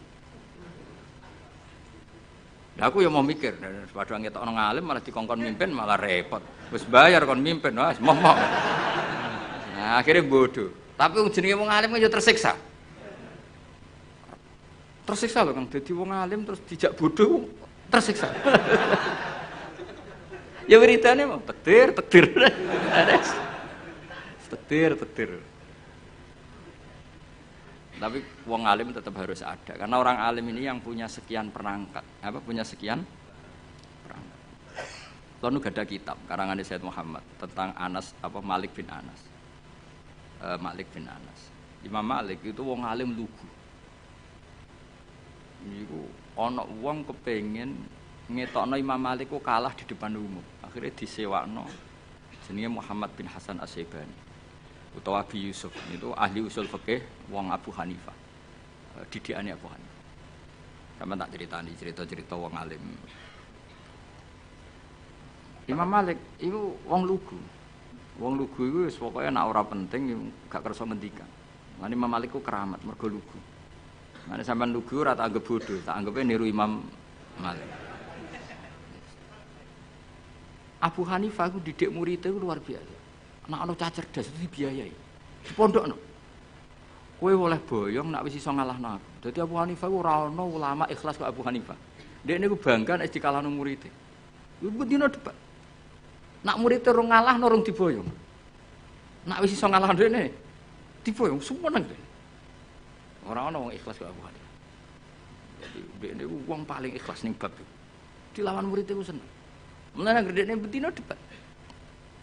Lah aku ya mau mikir, padahal ngetokno ngalim malah dikongkon mimpin malah repot. Wis bayar kon mimpin, wis moh. Nah, akhirnya bodoh. Tapi wong jenenge wong alim kan ya tersiksa. Tersiksa loh Kang, dadi wong alim terus dijak bodoh tersiksa. Ya beritanya mau tektir. Tektir. Tapi wong alim tetap harus ada karena orang alim ini yang punya sekian perangkat. Punya sekian perangkat. Lalu ada kitab karangan Sayyid Muhammad tentang Malik bin Anas. Imam Malik itu wong alim lugu. Niku ana wong kepengin ngetokno Imam Malik ku kalah di depan umum. Akhirnya disewakno jenenge Muhammad bin Hasan As-Syaibani utawa Abi Yusuf. Itu ahli usul fikih wong Abu Hanifah. Didikane Abu Hanifah. Sama tak ceritani cerita-cerita wong alim. Imam Malik itu wong lugu. Wong lugu iku wis pokoke nek ora penting gak kersa ngendikan. Lan Imam Malik ku keramat mergo lugu. Nek sampean lugu ora tak anggap bodoh, tak anggape niru Imam Malik. Abu Hanifah ku didik muridé ku luar biasa. Nek ana cah cerdas itu dibiayai. Di pondokno. Kowe oleh boyong nek wis iso ngalahno aku. Dadi Abu Hanifah ku ora ana ulama ikhlas kok Abu Hanifah. Dekne ku bangga nek dikalahno muridé. Iku dina debat. Nak muridé rong ngalahno rong diboyong. Nek wis iso ngalahno dekne diboyong sumeneng. Ora ana wong ikhlas kok Abu Hanifah. Jadi dekne ku wong paling ikhlas ning bab. Dilawan muridé ku seneng. Mulane gredekne betina debat.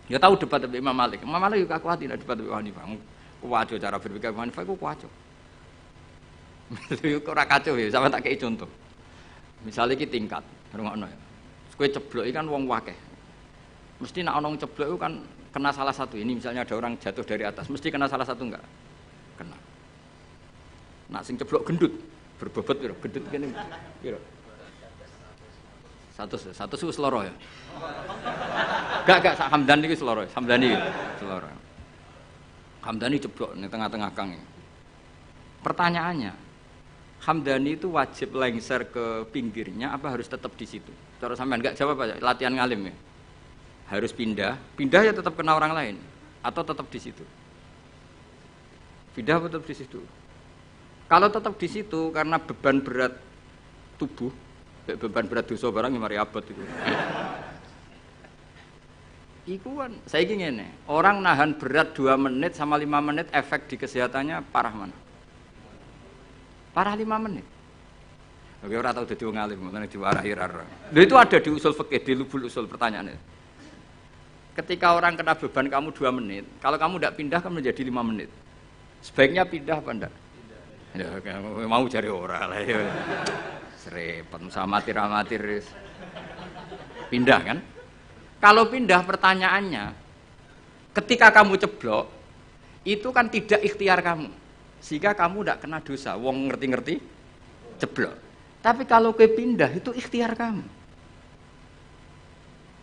Ya tahu debat dengan Imam Malik. Imam Malik juga kuat tidak debat dengan Imam Hanifah. Kuwaco cara berpikir Imam Hanifah ku kuwaco. Iku ora kacau ya, sampe tak kei contoh. Misalnya iki tingkat, rungokno ya. Kowe ceblok kan wong wakeh. Mesti nek ana wong ceblok itu kan kena salah satu. Ini misalnya ada orang jatuh dari atas, mesti kena salah satu enggak? Kena. Nak sing ceblok gendut, berbobot piro? Gendut kene piro? Satu wis loro ya. Gak sak Hamdani iki loro, Hamdani loro. Hamdani ceblok ning tengah-tengah kang. Pertanyaannya, Hamdani itu wajib lengser ke pinggirnya apa harus tetap di situ? Cara sampean enggak jawab aja, latihan ngalim ya. Harus pindah ya tetap kena orang lain atau tetap di situ? Pindah tetap di situ. Kalau tetap di situ karena beban berat tubuh, beban berat dosa barang yang mari abot itu. Iku kan saya ingin ngene, orang nahan berat 2 menit sama 5 menit efek di kesehatannya parah mana? Parah 5 menit. Oke, ora tau dadi wong alim, ngono diwarahi ra. Lha itu ada di usul fikih, di lubul usul pertanyaannya. Ketika orang kena beban kamu 2 menit, kalau kamu tidak pindah kan menjadi 5 menit. Sebaiknya pindah apa enggak? Pindah. Ya, mau cari ora lah ya. Serepet sama amatir. Pindah kan? Kalau pindah pertanyaannya, ketika kamu ceblok, itu kan tidak ikhtiar kamu. Sehingga kamu tidak kena dosa. Wong ngerti-ngerti ceblok. Tapi kalau ke pindah itu ikhtiar kamu.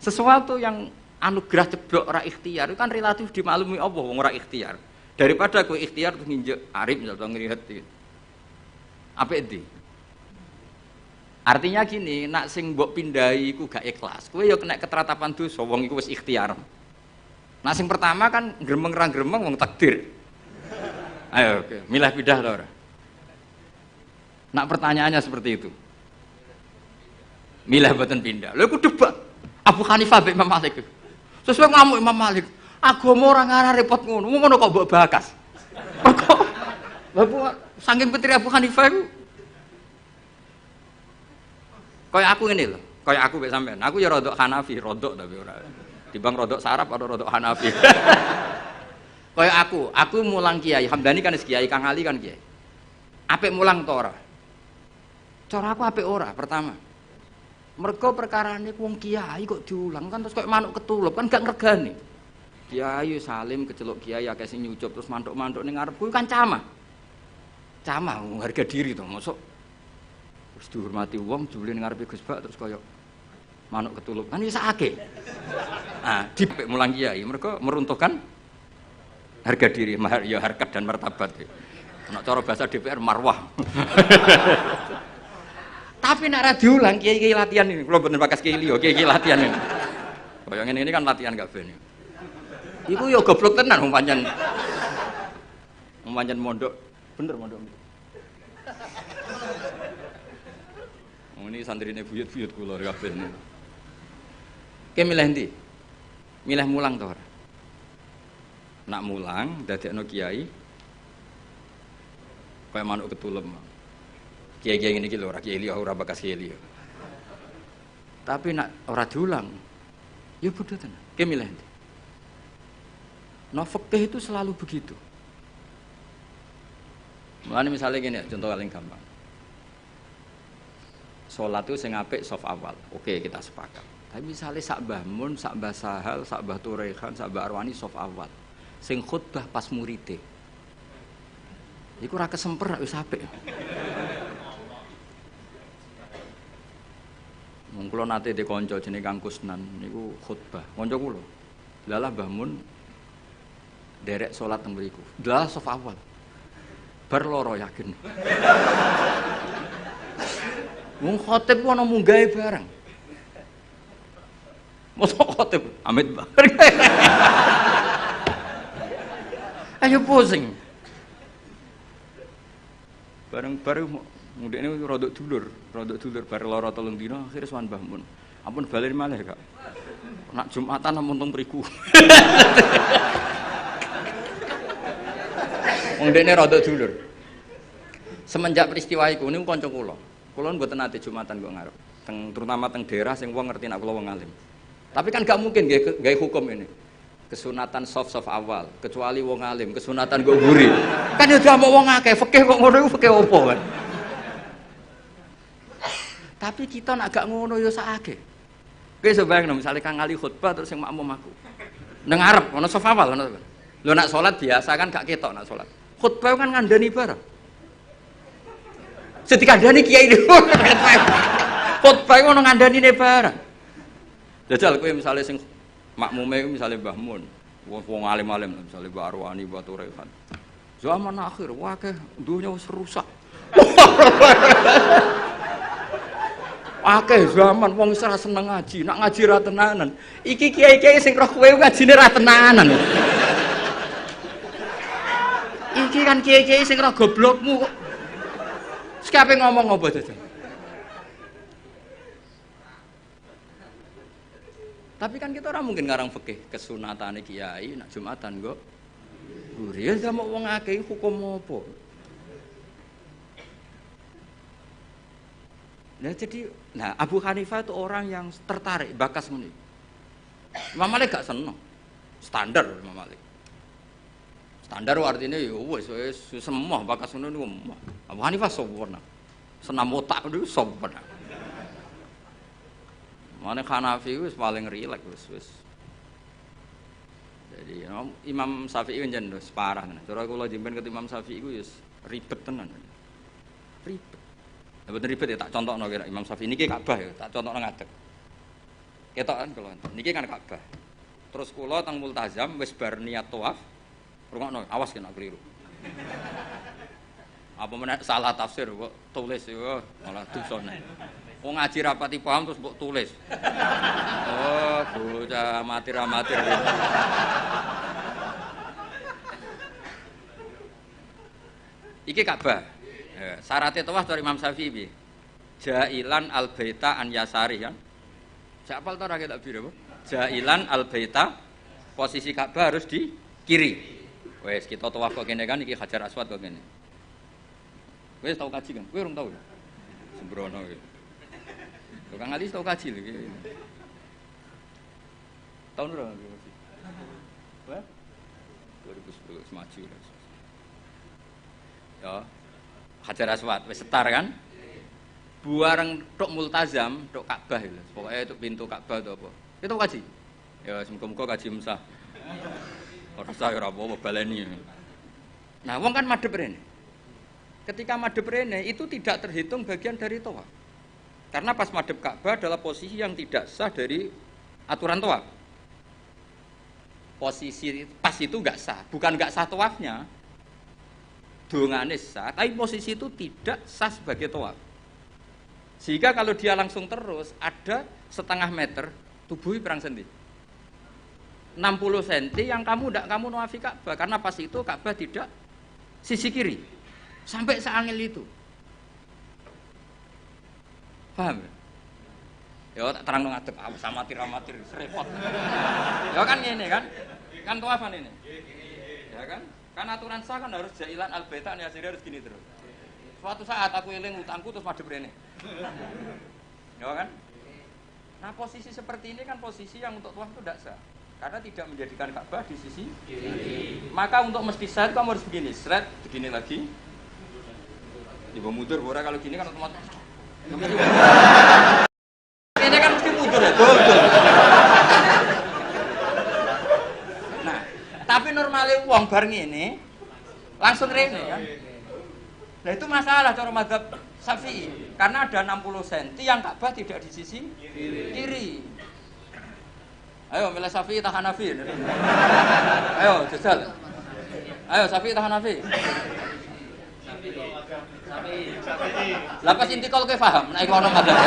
Sesuatu yang anugerah ceblok ora ikhtiar itu kan relatif dimaklumi Allah wong ora ikhtiar. Daripada kowe ikhtiar terus nginjek arif misal ngrihet iki. Apa itu? Artinya gini, nak sing mbok pindahi iku gak ikhlas. Kowe ya kena keteratapan dosa wong iku wis ikhtiar. Nah sing pertama kan gremeng ra gremeng wong takdir. Ayo, oke. Milah pindah atau ora? Nak pertanyaannya seperti itu. Milah boten pindah. Lha iku debat Abu Hanifah mbek Imam Malik. Sesuai ngamuk Imam Malik. Agama ora ngarah repot ngono. Ngono kok mbok bakas. Kok Bapak saking petri Abu Hanifah iku kaya aku ngene lho. Kaya aku mbek sampean. Aku ya rodok Hanafi, rodok tapi ora. Dibang rodok sarap atau rodok Hanafi. Kaya aku mulang kiai, Hamdani kan kiai, Kang Ali kan kiai. Apik mulang to ora? Cara aku apik ora, pertama. Mergo perkarane wong kiai kok diulang kan terus kok manuk ketulup kan gak ngregani. Kiai salim keceluk kiai akeh sing nyucup terus mantuk-mantuk ning ngarepku kan camah. Camah harga diri to, mosok wis dihormati wong jebule ning ngarepe Gus Bak terus kaya manuk ketulup. Kan wis akeh. Ah, dipik mulang kiai mergo meruntuhkan harga diri, ya harkat dan martabat. Nek cara bahasa DPR marwah. Tapi nek ra diulang kiai-kiai latihan ini, kula mboten bakas kiai liya, kiai latihan ini. Kaya ngene ini kan latihan gak ben. Iku ya goblok tenan wong pancen. Wong pancen mondok, bener mondok. Wong ini santrine buyut-buyut kula kabeh ini. Ki milih ndi? Milih mulang to ora? Nak mulang dadekno kiai kaya manuk ketulem. Kiai-kiai ngene iki lho ora kiai liya ora bakas kiai liya. Tapi nak ora diulang ya bodoh tenan. Ki milih ndi? Nah fikih itu selalu begitu. Mulane misalnya gini, contoh paling gampang. Salat itu sing apik saf awal. Oke, kita sepakat. Tapi misalnya sak Mbah Mun, sak Mbah Sahal, sak Mbah Turehan, sak Mbah Arwani saf awal. Sing khutbah pas muride. Iku ora kesemper wis apik. Wong kula nate de kanca jenenge Kang Kusnan niku khutbah. Kanca kula. Lalah Mbah Mun derek salat teng mriku. Lalah saf awal. Bar loro yakin. Wong khotib ku ana munggahe bareng. Mosok khotib amit bareng. Ayo pusing. Bareng-bareng mudine rodok dulur bar lara 3 dina akhire sowan Mbah Mun. Ampun balen malih, Kak. Nak Jumatan ampun teng mriku. Wong dene rodok dulur. Semenjak peristiwa iku niku kanca kula. Kula mboten nate Jumatan kok ngarep. Terutama teng daerah sing wong ngerti nek kula wong alim. Tapi kan gak mungkin gawe hukum ini. kesunatan soft awal, kecuali wong alim, kesunatan gue guri. Kan ya jamak wong akeh, fikih kok ngono iku fikih opo kan? Tapi kita nak gak ngono ya sakake. Kowe sebayang misalnya Kang Ali khutbah terus yang makmum aku. Nang ngarep ono soft awal ono. Lho nak salat biasa kan gak ketok nak salat. Khutbah kan ngandani bareng. Setikandani kiai dhewe. Khutbah ono ngandanine bareng. Jajal kowe misalnya sing makmume misalnya Mbah Mun, wong alim-alim misalnya Mbah Arwani, Mbah Turekan. Zaman akhir wakeh dunya wis rusak. Akeh zaman wong wis ora seneng ngaji, nak ngaji ra tenanan. Iki kiai-kiai sing roh kowe ngajine ra tenanan. Iki kan kiai-kiai sing roh goblokmu kok. Sekape ngomong apa jajal? Tapi kan kita orang mungkin ngarang fikih kesunatane kiai nak Jumatan kok. Gurih sama wong akeh hukum apa? Nah jadi, Abu Hanifah itu orang yang tertarik bakas muni. Imam Malik gak seneng. Standar Imam Malik. Standar artinya ya wis semua bakas muni niku. Abu Hanifah sempurna. Senam otak niku sempurna. Mana Hanafi wis paling rileks wis. Jadi Imam Syafi'i njen wis parah. Cara kula jemben ket Imam Syafi'i iku wis ribet tenan. Ribet. Ya bener ribet ya tak contohno kira Imam Syafi'i niki Ka'bah ya, tak contohno ngadeg. Ketok kan kula. Niki kan Ka'bah. Terus kula teng Multazam wis bar niat tawaf. Rungokno, awas kena keliru. Apa meneh salah tafsir kok tulis yo malah dosane. Wong ngaji rapati paham terus mbok tulis. Oh, bocah amatir-amatir gitu. Iki Ka'bah. Syaratnya tawaf dari Imam Syafi'i piye? Jailan al-baita an yasari kan. Siapa tahu rakyat tak biru apa? Jailan al-baita posisi Ka'bah harus di kiri. Wes kita tawaf kok kene kan iki Hajar Aswad kok kene. Wes tau kaji kan? Kowe urung tau. Sembrono iki. Kang Ali tau kaji lho iki. Tahun berapa masih? Wah? 2010 maju. Ya. Hajar Aswad wis setar kan? Buareng tok Multazam, tok Ka'bah lho. Pokoke tok pintu Ka'bah to apa. Itu kaji. Ya semoga-moga kaji mesah. Ora usah ora apa-apa baleni. Nah, wong kan madhep rene. Ketika madhep rene itu tidak terhitung bagian dari tawaf. Karena pas madhep Ka'bah adalah posisi yang tidak sah dari aturan tawaf. Posisi pas itu enggak sah, bukan enggak sah tawafnya. Dongane sah, tapi posisi itu tidak sah sebagai tawaf. Sehingga kalau dia langsung terus ada setengah meter tubuhnya perang sendi. 60 cm yang kamu nawafi Ka'bah karena pas itu Ka'bah tidak sisi kiri. Sampai seangil itu. Paham? Ya tak terang ngadeg amatir repot. Ya kan ngene kan? Kan tawafan ini. Ya kan? Kan aturan sah kan harus jailan al-baita ya harus gini terus. Suatu saat aku eling utangku terus madhep rene. Ya kan? Nah, posisi seperti ini kan posisi yang untuk tawaf itu tidak sah. Karena tidak menjadikan Ka'bah di sisi kiri. Maka untuk mesti sah kamu harus begini, seret begini lagi. Ibu mundur, bora kalau gini kan otomatis. Ini kan mesti mundur ya, betul. Nah, tapi normalnya uang bareng ini langsung rene kan. Nah itu masalah cara mazhab Syafi'i karena ada 60 cm yang Ka'bah tidak di sisi kiri. Ayo milih Syafi'i tahan Hanafi. Ayo jajal. Ayo Syafi'i tahan Hanafi. Syafi'i. Lah pas intikal kowe paham nek ono mazhab.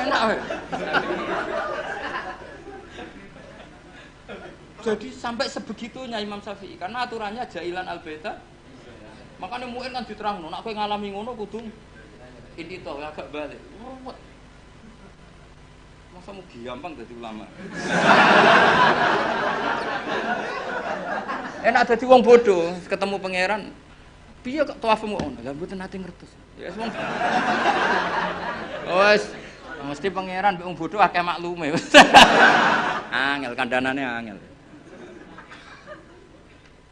Enak wae. Jadi sampai sebegitunya Imam Syafi'i karena aturannya jailan al-baita. Makanya muin kan diterangno, nek kowe ngalami ngono kudu intito agak balik. Ruwet. Masa mau gampang dadi ulama. Enak dadi wong bodoh, ketemu pangeran. Piye kok tawafmu ngono? Lah mboten nate ngertos. Ya wis wong. Wis mesti pangeran mbek wong bodoh akeh maklume. Angel kandanane angel.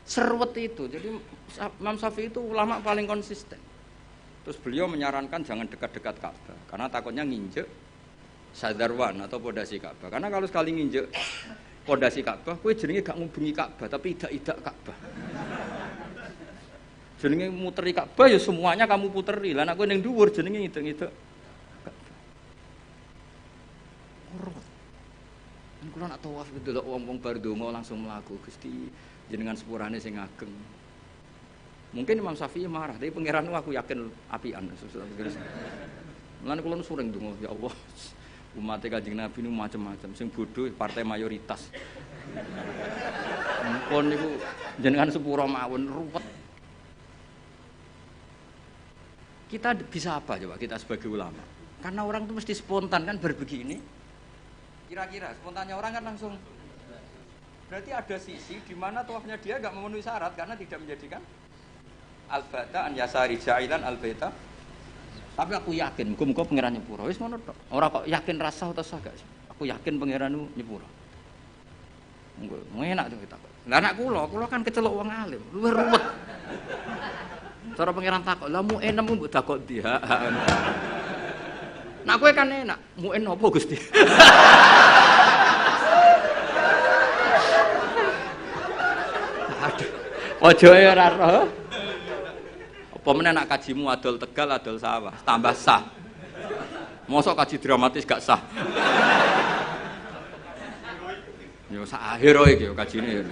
Serwet itu. Jadi Imam Syafi'i itu ulama paling konsisten. Terus beliau menyarankan jangan dekat-dekat Ka'bah karena takutnya nginjek sadarwan atau pondasi Ka'bah. Karena kalau sekali nginjek pondasi Ka'bah, kowe jenenge gak ngubungi Ka'bah tapi idak-idak Ka'bah. Jenenge muteri Ka'bah ya semuanya kamu puteri. Lah nek kowe ning dhuwur jenenge ngidek-ngidek Ka'bah. Urut. Kan kula nak tawaf delok wong-wong bar donga langsung mlaku Gusti jenengan sepurane sing ageng. Mungkin Imam Syafi'i marah, tapi pangeran aku yakin apian. Mulane kula sering donga, ya Allah. Umat Kanjeng Nabi niku macam-macam, sing bodoh partai mayoritas. Mumpun niku jenengan sepura mawon ruwet. Kita bisa apa coba kita sebagai ulama? Karena orang itu mesti spontan kan berbegini. Kira-kira spontannya orang kan langsung. Berarti ada sisi di mana tawafnya dia enggak memenuhi syarat karena tidak menjadikan al-bata an yasari ja'ilan al-baita. Tapi aku yakin muga-muga pangeran nyepuro. Wis ngono tok. Ora kok yakin rasa utawa sah gak. Aku yakin pangeran nyepuro. Monggo enak tuh kita. Lah anak kula kan kecelok wong alim, luwih ruwet. Cara pangeran takok, "Lah mu enem mbok takok ndi?" Nah kowe kan enak, mu en apa Gusti? Aduh. Ojo ya ora roh. Apa meneh nak kajimu adol Tegal, adol sawah, tambah sah. Mosok kaji dramatis gak sah. Yo sak akhir iki yo kajine.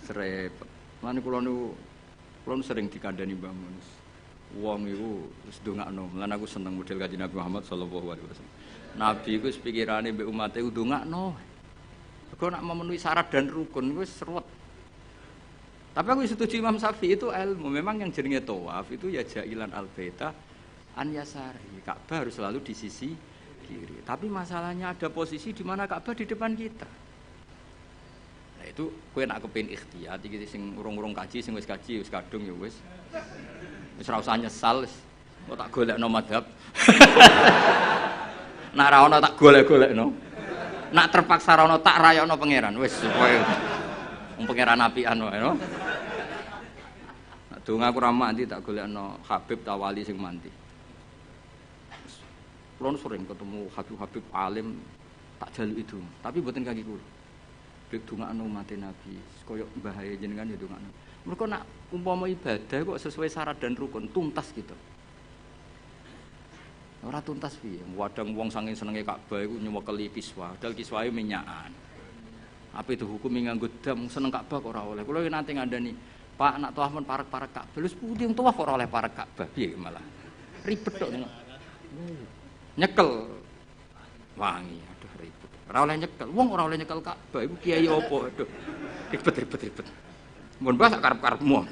Serepet. Lan kula nu sering dikandani Mbah Mun. Wong iku wis ndongakno. Lan aku seneng model Kanjeng Nabi Muhammad sallallahu alaihi wasallam. Nabi iku wis pikirane mbek umate ku ndongakno. Kok nak memenuhi syarat dan rukun wis ruwet. Tapi aku setuju Imam Syafi'i itu ilmu. Memang yang jenenge tawaf itu ya ja'ilan al-baita an yasari. Ka'bah harus selalu di sisi kiri. Tapi masalahnya ada posisi di mana Ka'bah di depan kita. Nah itu kowe nak kepengin ikhtiyat iki sing urung-urung kaji, sing wis kaji wis kadung ya wis. Wis ora usah nyesal wis. Kok tak golekno madhab. Nak ra ono tak golek-golekno. Nak terpaksa ra ono tak rayakno pangeran wis supaya wong pangeran apian wae no. Donga aku ra mandi tak golekno Habib ta wali sing mandi. Kulo sering ketemu Habib alim tak jaluk itu, tapi mboten kaki kula. Bek dongakno mate Nabi, koyo mbahae jenengan ya dongakno. Mergo nak umpama ibadah kok sesuai syarat dan rukun tuntas gitu. Ora tuntas piye? Wadang wong saking senenge Ka'bah iku nyewekeli kiswa, dal kiswae minyakan. Apa itu hukum nganggo dam seneng Ka'bah kok ora oleh. Kula nanti ngandani, Pak nak tawaf men parek-parek Ka'bah. Lha putih wong tawaf ora oleh parek Ka'bah. Piye malah. Ribet tok. Nyekel wangi, aduh ribet. Ora oleh nyekel. Wong ora oleh nyekel Ka'bah iku kiai apa? Aduh. Ribet. Mun bahasa karep-karepmu.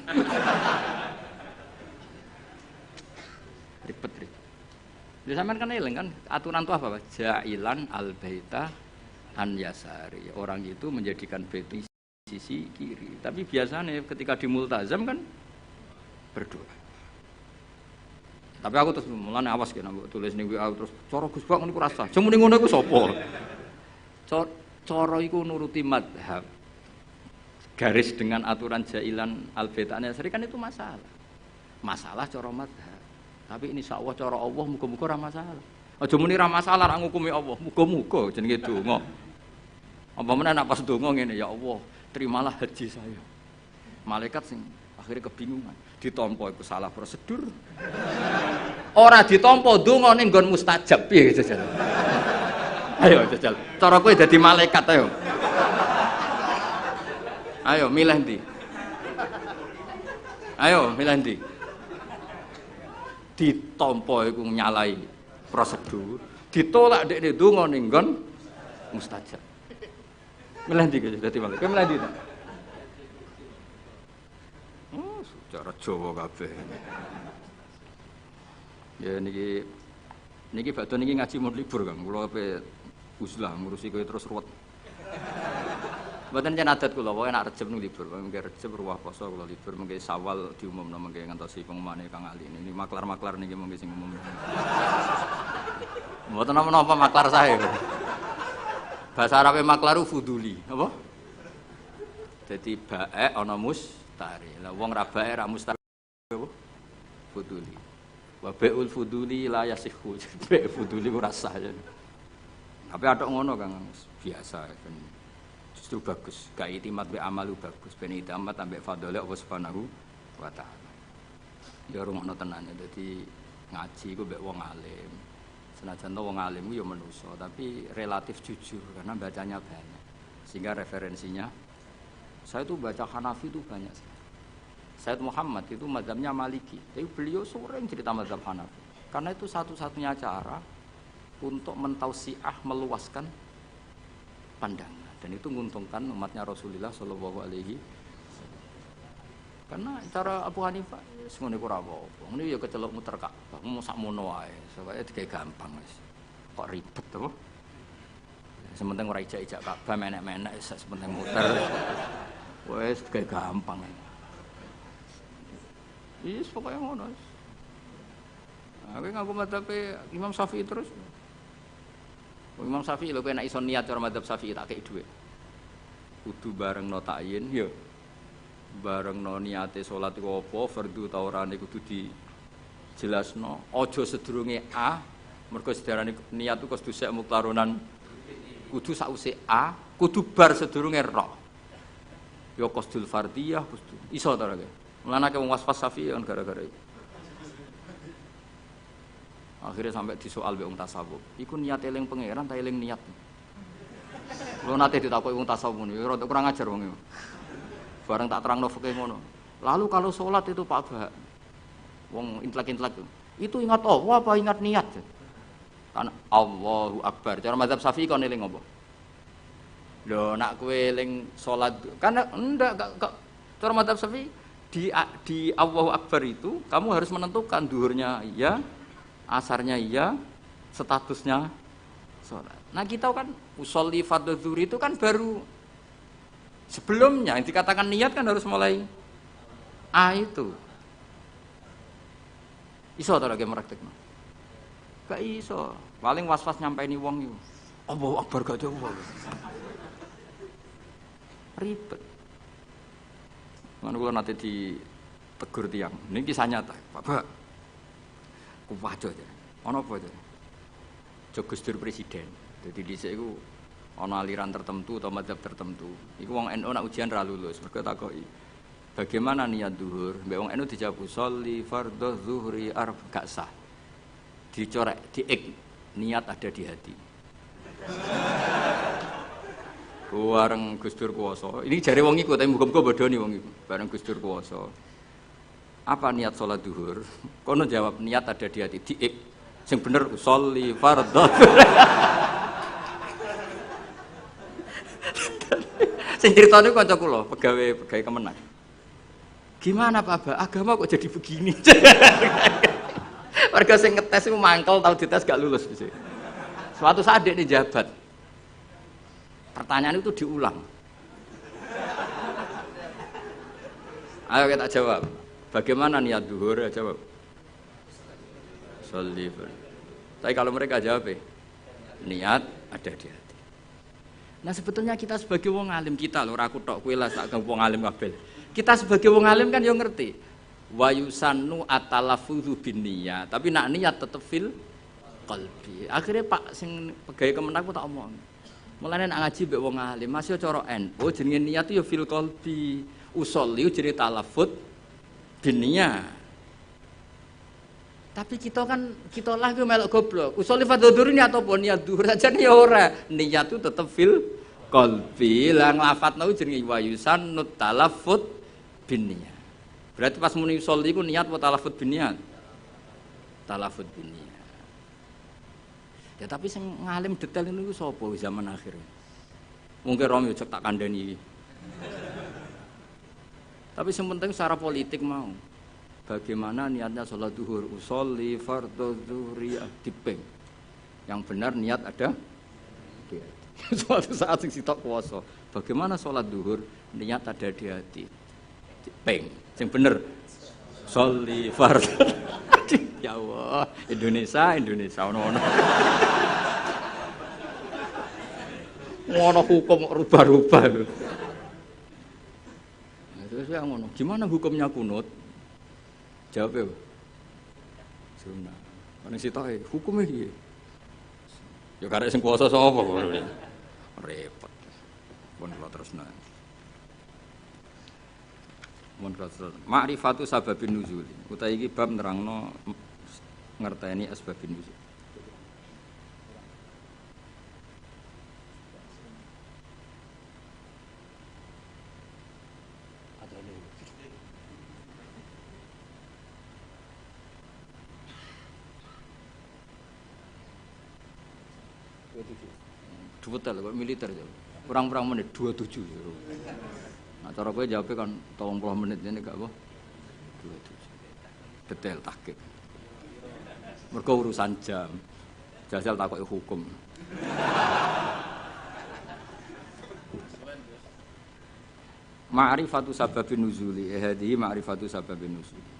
Ribet. Lha sampean kan eling kan aturan tawaf apa? Ja'ilan al-baita an yasari. Orang itu menjadikan bait sisi kiri. Tapi biasanya ketika di multazam kan berdoa. Tapi aku terus mulane awas kena mbok tulis ning WA terus cara Gus Bak niku rasa. Sing muni ngono iku sapa? Cara iku nuruti madhab. Garis dengan aturan jailan al-baitan yasari kan itu masalah. Masalah cara madhab. Tapi insyaallah cara Allah muga-muga ora masalah. Aja muni ra masalah ra ngukumi Allah. Muga-muga jenenge donga. Apa meneh nek pas donga ngene ya Allah, terimalah haji saya. Malaikat sing akhirnya kebingungan. Ditampa iku salah prosedur. Ora ditampa donga ning nggon mustajab piye jajal. Ayo jajal. Cara kowe dadi malaikat ayo. Ayo milih ndi? Ayo milih ndi? Ditampa iku nyalai prosedur, ditolak dekne donga ning nggon mustajab. Milih ndi iki dadi malaikat? Milih ndi? Cara Jawa kabeh. Ya niki badhe niki ngaji mun libur Kang. Kula ape uzlah ngurusi kowe terus ruwet. Mboten jan adat kula, pokoke nek Rejeb niku libur. Mengke Rejeb ruwah poso kula libur, mengke Sawal diumumno mengke ngantosi pengumumane Kang Ali. Ini maklar-maklar niki mengke sing umum. Mboten napa-napa maklar sae. Bahasa Arabe maklaru fuduli, apa? Jadi bae ana mustari. Lah wong ra bae ra mustari apa? Fuduli. Wa bai'ul fuduli la yasihu. Bae fuduli ora sah. Tapi ada ngono Kang, biasa kan. Justru bagus. Ga itimat be amalu bagus. Ben itimat ambek fadhole Allah Subhanahu wa taala. Ya rungokno tenan. Dadi ngaji ku mbek wong alim. Senajan to wong alim ku ya manusa, tapi relatif jujur karena bacanya banyak. Sehingga referensinya saya tuh baca Hanafi itu banyak. Sayyid Muhammad itu mazhabnya Maliki. Tapi beliau sering cerita mazhab Hanafi. Karena itu satu-satunya cara untuk mentausiah meluaskan pandangan dan itu menguntungkan umatnya Rasulullah Shallallahu Alaihi Wasallam. Karena cara Abu Hanifah semuanya kurang apa. Ini ya kecelok muter Ka'bah, mau sak mono wae, supaya digawe gampang wis. Kok ribet to? Sementing ora ijak-ijak Ka'bah menek-menek wis sementing muter. Wis digawe gampang. Yes, pokoknya ngono. Aku ngaku madzhab Imam Syafi'i terus. Imam Syafi'i lho kowe nek iso niat cara madzhab Syafi'i tak kei dhuwit. Kudu barengno takyin ya. Barengno niate salat iku apa, fardhu ta ora niku kudu dijelasno. Aja sedurunge A, mergo sedarane niat iku kudu sek muktaronan. Kudu sause A, kudu bar sedurunge Ra. Ya qasdul fardhiyah kudu. Iso ta ora kowe? Mulane wong waswas Syafi'i kan gara-gara itu. Akhirnya sampai disoal be wong tasawuf. Iku niat eling pangeran ta eling niat. Lho nate ditakoki wong tasawuf niku rada kurang ajar wong iku. Bareng tak terangno fikih ngono. Lalu kalau sholat itu Pak Bah, wong intelek-intelek itu ingat Allah apa ingat niat? Kan Allahu Akbar. Cara mazhab Syafi'i kon eling apa? Lho nak kowe eling sholat kan ndak cara mazhab Syafi'i di Allahu Akbar itu kamu harus menentukan duhurnya iya, asarnya iya, statusnya sholat. Nah kita kan usolli fardhu zuhri itu kan baru sebelumnya yang dikatakan niat kan harus mulai A itu. Iso ta lagi praktekno? Gak iso. Paling was-was nyampaini wong iku. Allahu Akbar gak ada wong. Ribet. Mana kula nate ditegur tiyang. Ini kisah nyata, Pak. Kuwajo aja. Ana apa aja? Jogus Dur presiden. Jadi dhisik iku ana aliran tertentu atau mazhab tertentu. Iku wong NU nak ujian ra lulus, mergo takoki. Bagaimana niat zuhur? Mbek wong NU dijawab sholli fardhu zuhri gak sah. Dicorek, diik niat ada di hati. Bareng Gus Dur kuwasa. Ini jare wong iku tapi muga-muga bodoni wong iku. Bareng Gus Dur kuwasa. Apa niat salat zuhur? Kono jawab niat ada di hati. Diik. Sing bener sholli fardhu. Sing critane kanca kula, pegawai Kemenang. Gimana Pak Ba? Agama kok jadi begini? Warga sing ngetes iku mangkel tau dites gak lulus di sini. Suatu saat dia jabat. Pertanyaan itu diulang. Ayo kita jawab. Bagaimana niat zuhur? Ya jawab. Sholli. Tapi kalau mereka jawab, niat ada di hati. Nah sebetulnya kita sebagai wong alim kita lho, ora aku tok kowe lah sak wong alim kabeh. Kita sebagai wong alim kan yo ngerti. Wa yusannu atalafudzu binniyat, tapi nak niat tetep fil qalbi. Akhirnya Pak sing pegawai Kemenang ku tak omong. Mulane nak ngaji mbek wong alim, masih cara NU jenenge niat yo fil qalbi. Usolli jenenge talafut binniyat. Tapi kita kan kita lah ku melok goblok. Usolli fardhu niat apa niat zuhur saja ya ora. Niat itu tetep fil qalbi. Lah nglafatno jenenge wa yusannu talafut binniyat. Berarti pas muni usolli ku niat apa talafut binniyat? Talafut binniyat. Ya tapi sing ngalim detail niku sapa zaman akhir. Mungkin Romi cek tak kandhani. Tapi yang penting secara politik mau. Bagaimana niatnya sholat zuhur? Usolli fardhu zuhri dipeng. Yang benar niat ada. Suatu saat sing sitok puasa. Bagaimana sholat zuhur? Niat ada di hati. Dipeng. Yang benar sholli fardhu. Ya Allah, Indonesia ono. Ngono hukum rubah-rubah lho. Nah, terus saya ngono, gimana hukumnya kunut? Jawab ya. Sunnah. Kan sitoke hukume piye? Ya karek sing kuwasa sapa kok. Repot. Pun kula terusno. Mun terus ma'rifatu sababin nuzul. Utawi iki bab nerangno ngerteni asbabin nuzul. Dua tel, militer jauh. Kurang-kurang menit 27. Nah, cara kowe jawabnya kan 30 menit ini gak apa? 27. Detail tahqiq. Mergo urusan jam. Jajal takoki hukum. Ma'rifatu sababin nuzuli. Hadhihi ma'rifatu sababin nuzuli.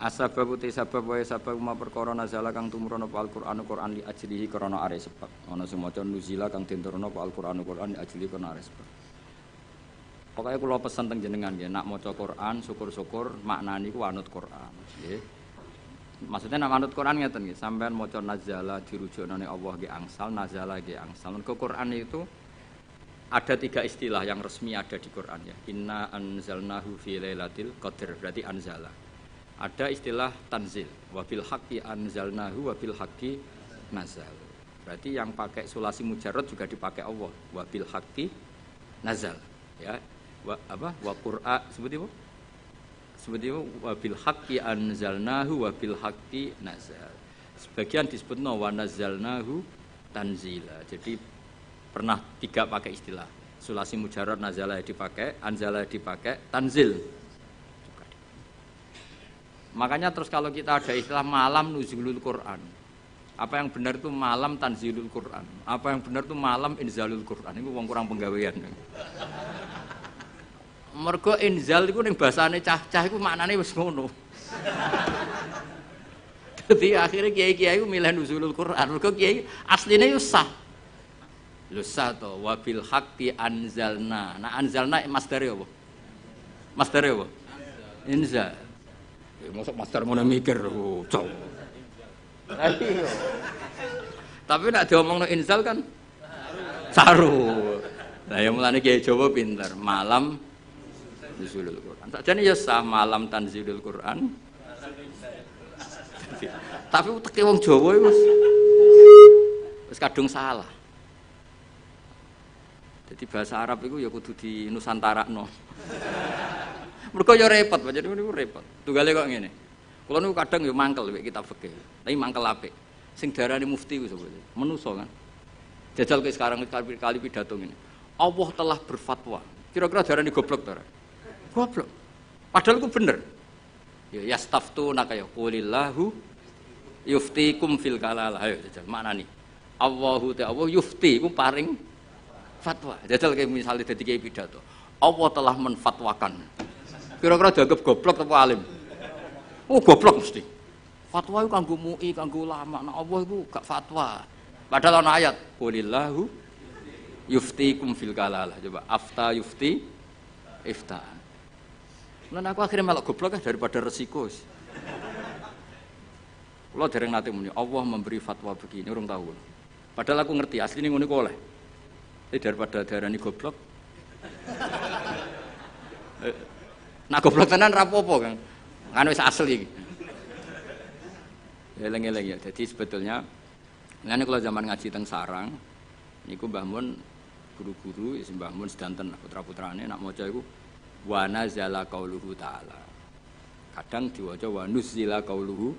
Asbab uti sabab wae sabab ma perkara nazala kang tumurun apa Al-Qur'an Qur'an li ajlihi krana are sebab. Ana sing maca nuzila kang tinturun apa Al-Qur'an Qur'an li ajlihi krana are sebab. Pokoke kula pesen teng jenengan nggih, nak maca Qur'an syukur-syukur maknane iku anut Qur'an, nggih. Maksudnya nak anut Qur'an ngeten nggih, sampean maca nazala dirujukno ning Allah nggih angsal, nazala nggih angsal. Mergo Qur'an itu ada 3 istilah yang resmi ada di Qur'an ya. Inna anzalnahu fi lailatul qadar, berarti anzala. Ada istilah tanzil, wabil haqqi anzalnahu wabil haqqi nazal. Berarti yang pakai sulasi mujarrad juga dipakai Allah, wabil haqqi nazal. Ya, wa qur'a seperti apa? Seperti itu wabil haqqi anzalnahu wabil haqqi nazal. Sebagian disebutno wa nazzalnahu tanzila. Jadi pernah 3 pakai istilah. Sulasi mujarrad nazala dipakai, anzala dipakai, tanzil. Makanya terus kalau kita ada istilah malam nuzulul Quran, apa yang benar itu malam tanzilul Quran, apa yang benar itu malam inzalul Quran. Itu wong kurang penggawean. Mergo inzal iku ning basane cah-cah iku maknane wis ngono. Dadi akhirnya kiai-kiai iku milih nuzulul Quran. Mergo kiai asline yo sah. Lho sah to wabil haqqi anzalna. Nah anzalna masdare apa? Masdare apa? Inzal. Masuk master mau mikir, cowok. Tapi nak diomongno inzal kan saru. Nah yang mulane kiai Jawa pinter, malam nuzulul Quran. Sakjane ya sah malam tanzilul Quran. Tapi teke wong Jawa wis kadung salah. Jadi bahasa Arab itu ya kudu di Nusantarakno. Mergo ya repot, jadi niku repot. Tunggale kok ngene. Kula niku kadang ya mangkel wek kitab fikih. Tapi mangkel apik. Sing darani mufti ku sapa? Menusa kan. Jajal ke sekarang kali pidato ngene. Allah telah berfatwa. Kira-kira darani goblok ta ora? Goblok. Padahal itu bener. Ya yastaftuna kaya qulillahu yuftikum fil kalalah. Ayo jajal maknani. Allahu ta'ala yufti iku paring fatwa. Jajal kayak misalnya dadi kiai pidato. Allah telah menfatwakan. Kira-kira dianggap goblok atau alim? Oh goblok mesti. Fatwa itu kanggo MUI, kanggo ulama. Nah Allah itu gak fatwa. Padahal ana ayat, qulillahu yuftikum fil kalalah. Coba afta yufti iftaan. Lan aku akhirnya malah goblok daripada resiko. Kula dereng nate muni, Allah memberi fatwa begini, urung tahu. Padahal aku ngerti asline ngono iku oleh. Tapi daripada darani goblok. Nah goblok tenan ra apa-apa, Kang. Kan wis asli iki. Eleng-eleng ya. Jadi sebetulnya ngene kalau zaman ngaji teng Sarang niku Mbah Mun guru-guru ya Mbah Mun sedanten putra-putrane nak maca iku wa nazala qauluhu ta'ala. Kadang diwaca wa nuzila qauluhu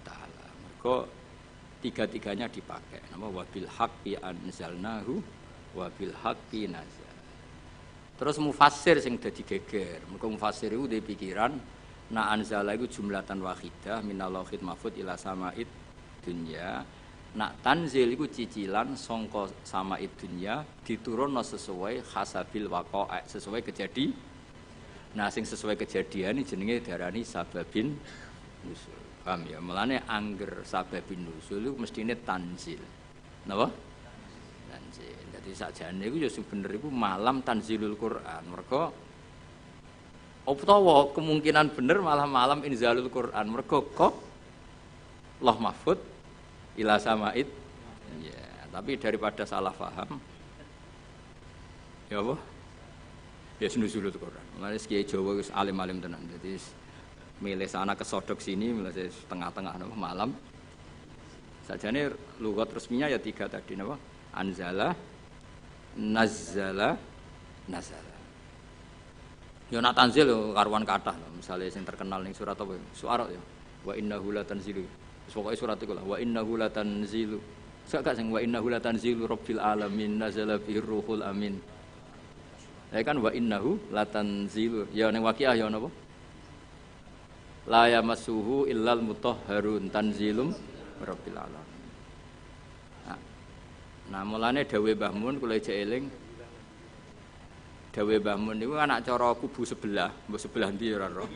ta'ala. Mergo tiga-tiganya dipakai. Nama wabil haqqi anzalnahu wabil haqqi nazal. Terus mufassir sing dadi geger. Mergo mufassir iku duwe pikiran na anzala iku jumlatan wahidah minallahil mahfuz ila sama'id dunya. Nak tanzil iku cicilan sangka sama'id dunya diturunno sesuai hasabil waqa'a, sesuai kejadian. Nah sing sesuai kejadian iki jenenge diarani sababin nusul. Paham ya? Mulane angger sababin nusul iku mestine tanzil. Napa? Tanzil. Dadi Jadi sakjane iku ya sing bener iku malam tanzilul Quran. Mergo utawa kemungkinan bener malah malam inzalul Quran. Mergo kok Allah mahfud ila sama'id. Ya, tapi daripada salah paham ya apa? Ya nuzulul Quran. Mulane kiai Jawa wis alim-alim tenan. Jadi milih sana kesodok sini, milih tengah-tengah napa malam. Sajane lugat resminya ya 3 tadi napa? Anzala, nazzala, nazala. Ya nak tanzil yo karuan kathah lho. Misale sing terkenal ning surat apa? Suara ya. Wa innahu latanzilu. Pokoke surat iku lah. Wa innahu latanzilu. Sak gak sing wa innahu latanzilu rabbil alamin nazala bihi ruhul amin. Ya kan wa innahu latanzilu. Ya ning Waqiah ya napa? La yamassuhu illal mutahharun tanzilum rabbil alamin. Nah, mulane dawuh Mbah Mun kula ijek eling. Dawuh Mbah Mun niku anak cara kubu sebelah, mbok sebelah ndi ora ro.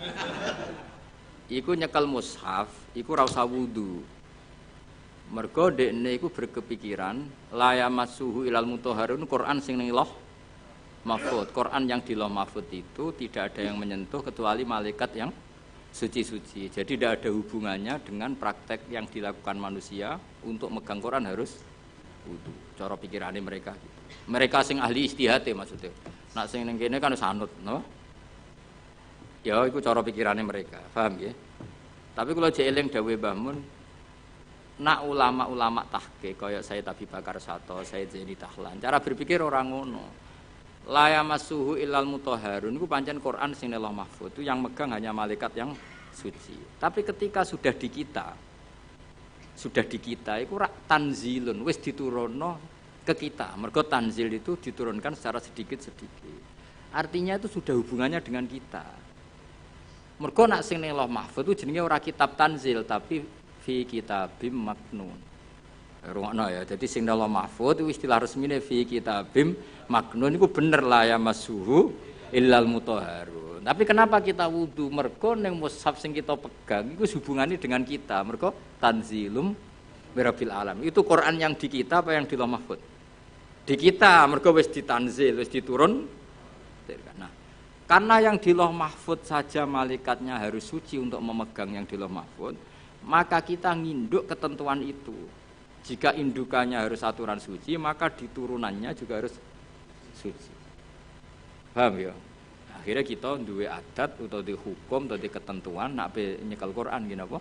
Iku nyekel mushaf, iku ora usah wudu. Mergo dekne iku berkepikiran la yamassuhu ilal mutahharun Quran sing ning Lauh Mahfuz. Quran yang di Lauh Mahfuz itu tidak ada yang menyentuh kecuali malaikat yang suci-suci. Jadi tidak ada hubungannya dengan praktek yang dilakukan manusia untuk megang Quran harus wudu. Cara pikirane mereka gitu. Mereka sing ahli ijtihad maksudnya. Nak sing ning kene kan sanut, no? Ya iku cara pikirane mereka, paham ya? Tapi kalau jek eling dawuh Mbah Mun, nak ulama-ulama tahqiq kaya Sayyid Abi Bakar Sato, Sayyid Zaini Tahlan, cara berpikir orang ngono. La yamassuhu illal mutahharun iku pancen Quran sing Allah Mahfuz itu yang megang hanya malaikat yang suci. Tapi ketika sudah di kita iku rak tanzilun wis diturunno ke kita. Mergo tanzil itu diturunkan secara sedikit-sedikit. Artinya itu sudah hubungannya dengan kita. Mergo nak sing ning Allah Mahfuz itu jenenge ora kitab tanzil tapi fi kitabim maknun. Rungokno ya. Jadi sing Allah Mahfuz itu istilah resmine fi kitabim maknun iku bener la yamassuhu illal mutahharun. Tapi kenapa kita wudu? Mergo ning mushaf sing kita pegang iku hubungannya dengan kita. Mergo tanzilum mirabbil alam. Itu Quran yang di kita apa yang di Lauh Mahfuz? Di kita, mergo wis ditanzil, wis diturun. Nah, karena yang di Lauh Mahfuz saja malaikatnya harus suci untuk memegang yang di Lauh Mahfuz, maka kita nginduk ketentuan itu. Jika indukannya harus aturan suci, maka diturunannya juga harus suci. Paham ya? Akhirnya kita duwe adat atau di hukum atau di ketentuan nak nyekel Quran gini apa?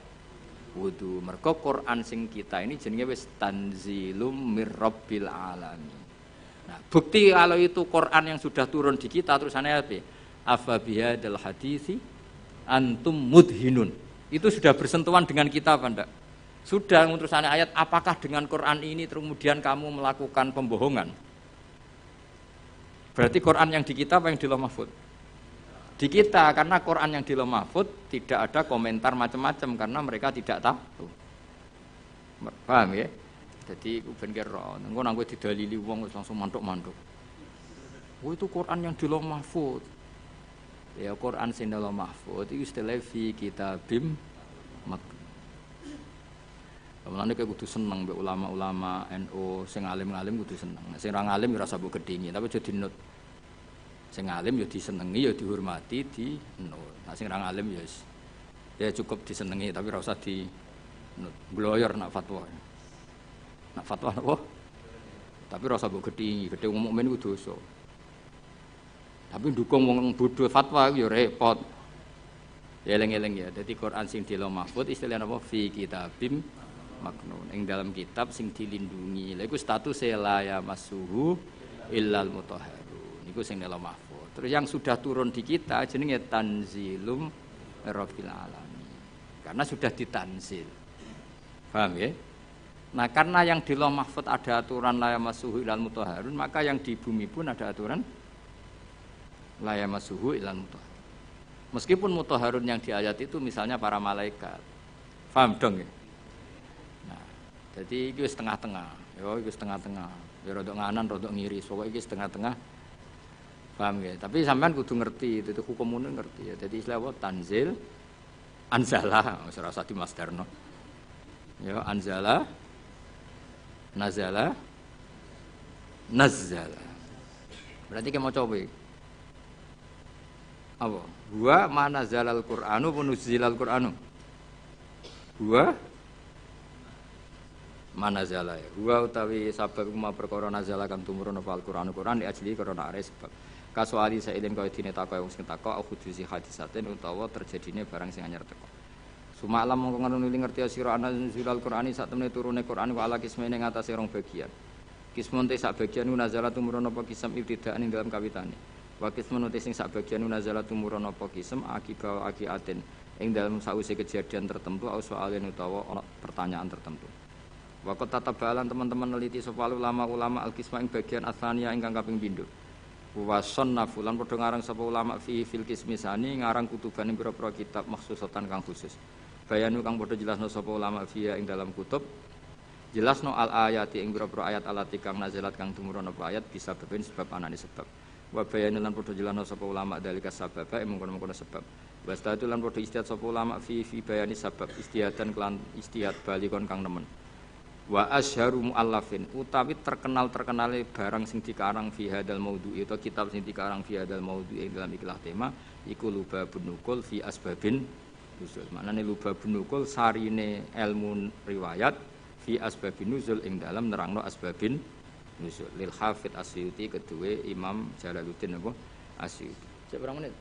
Wudu. Mergo Quran sing kita ini jenenge wis tanzilum mirabbil alamin. Nah, bukti kalau itu Quran yang sudah turun di kita terusannya apa? Afa bihadzal hadisi antum mudhinun. Itu sudah bersentuhan dengan kita apa enggak? Sudah terusannya ayat apakah dengan Quran ini kemudian kamu melakukan pembohongan? Berarti Quran yang di kita apa yang di Lauh Mahfuz? Di kita, karena Quran yang di Lauh Mahfuz tidak ada komentar macam-macam karena mereka tidak tahu. Paham ya? Jadi ben kira engko nang kowe didalili wong langsung mantuk-mantuk. Oh itu Quran yang di Lauh Mahfuz. Ya Quran sing di Lauh Mahfuz itu istilah fi kitabim maknun. Mulane kowe kudu seneng mbek ulama-ulama NU sing alim-alim kudu seneng. Sing ora alim ora usah mbok gedhingi, tapi aja dinut. Sing alim ya disenengi, ya dihormati, dinut. Nah sing ora alim ya cukup disenengi tapi ora usah dinut. Gloyor nak fatwa. Nak fatwa apa? Tapi ora usah mbok gedhingi, gedhe wong mukmin ku dosa. Tapi ndukung wong bodho fatwa ya repot. Ya eling-eling ya. Dadi Quran sing di Lauh Mahfuz istilahnya apa? Fi kitabim maknun. Ing dalam kitab sing dilindungi. Lha iku status la yamassuhu illal mutahharun. Niku sing Lauh Mahfuz. Terus yang sudah turun di kita jenenge tanzilum rabbil alamin. Karena sudah ditanzil. Paham ya? Nah, karena yang di Lauh Mahfuz ada aturan la yamassuhu illal mutahharun, maka yang di bumi pun ada aturan la yamassuhu illal mutahharun. Meskipun mutahharun yang di ayat itu misalnya para malaikat. Paham dong ya? Nah, jadi itu setengah-tengah. Yo, itu setengah-tengah. Ya rodok nganan, rodok ngiri. Pokoknya itu setengah-tengah. Paham ya? Tapi sampean kudu ngerti, itu hukum umum ngerti ya. Jadi istilah apa? Tanzil, anzala, ora usah dimasdarno. Ya, anzala, nazala, nazzala. Berarti kita mau coba. Apa? Huwa ma nazzalal Qur'anu wa nuzzilal Qur'anu. Huwa manazala ya. Huwa utawi sabab ma perkara nazala kang tumurun apa Al-Qur'an Qur'an di ajli karena are sebab. Kasuali sailin kaya dene takok wong sing takok au khudusi hadisaten utawa terjadine barang sing anyar teko. Sumalam mongko ngono ngerti sira ana nuzulal Qur'ani sak temene turune Qur'an wa ala kismene ngatasé rong bagian. Kismun te sak bagian nazala tumurun apa kisam ibtidaan ing dalam kawitane. Wa kismun te sing sak bagian nazala tumurun apa kisam akiba aten ing dalam sause kejadian tertentu au soalen utawa ana pertanyaan tertentu. Waqat tatabalan teman-teman neliti sapa ulama al-qisma ing bagian asania ingkang kaping pindho. Wa sannafu lan padha ngarang sapa ulama fi fil qismisani ngarang kutuban ing pira-pira kitab maksusatan kang khusus. Bayanu kang padha jelasno sapa ulama fiya ing dalam kutub jelasno al ayati ing pira-pira ayat alati kang nazalat kang tumurun apa ayat bisa beben sebab anane sebab. Wa bayanu lan padha jelasno sapa ulama dalika sababa ing mengkono-mengkono sebab. Wastatu lan padha istihad sapa ulama fi bayani sabab istihadan kelan istihad balikon kang nemen. Wa asyharu muallafin utawi terkenale barang sing dikarang fi hadal maudhu'i atau kitab sing dikarang fi hadal maudhu'i dalam ikhlas tema iku lubabun nukul fi asbabin nuzul. Maknane lubabun nukul sarine ilmu riwayat fi asbabin nuzul ing dalam nerangno asbabin nuzul lil Hafidz Asyuti kedue Imam Jalaluddin apa Asyuti. Cek berapa menit?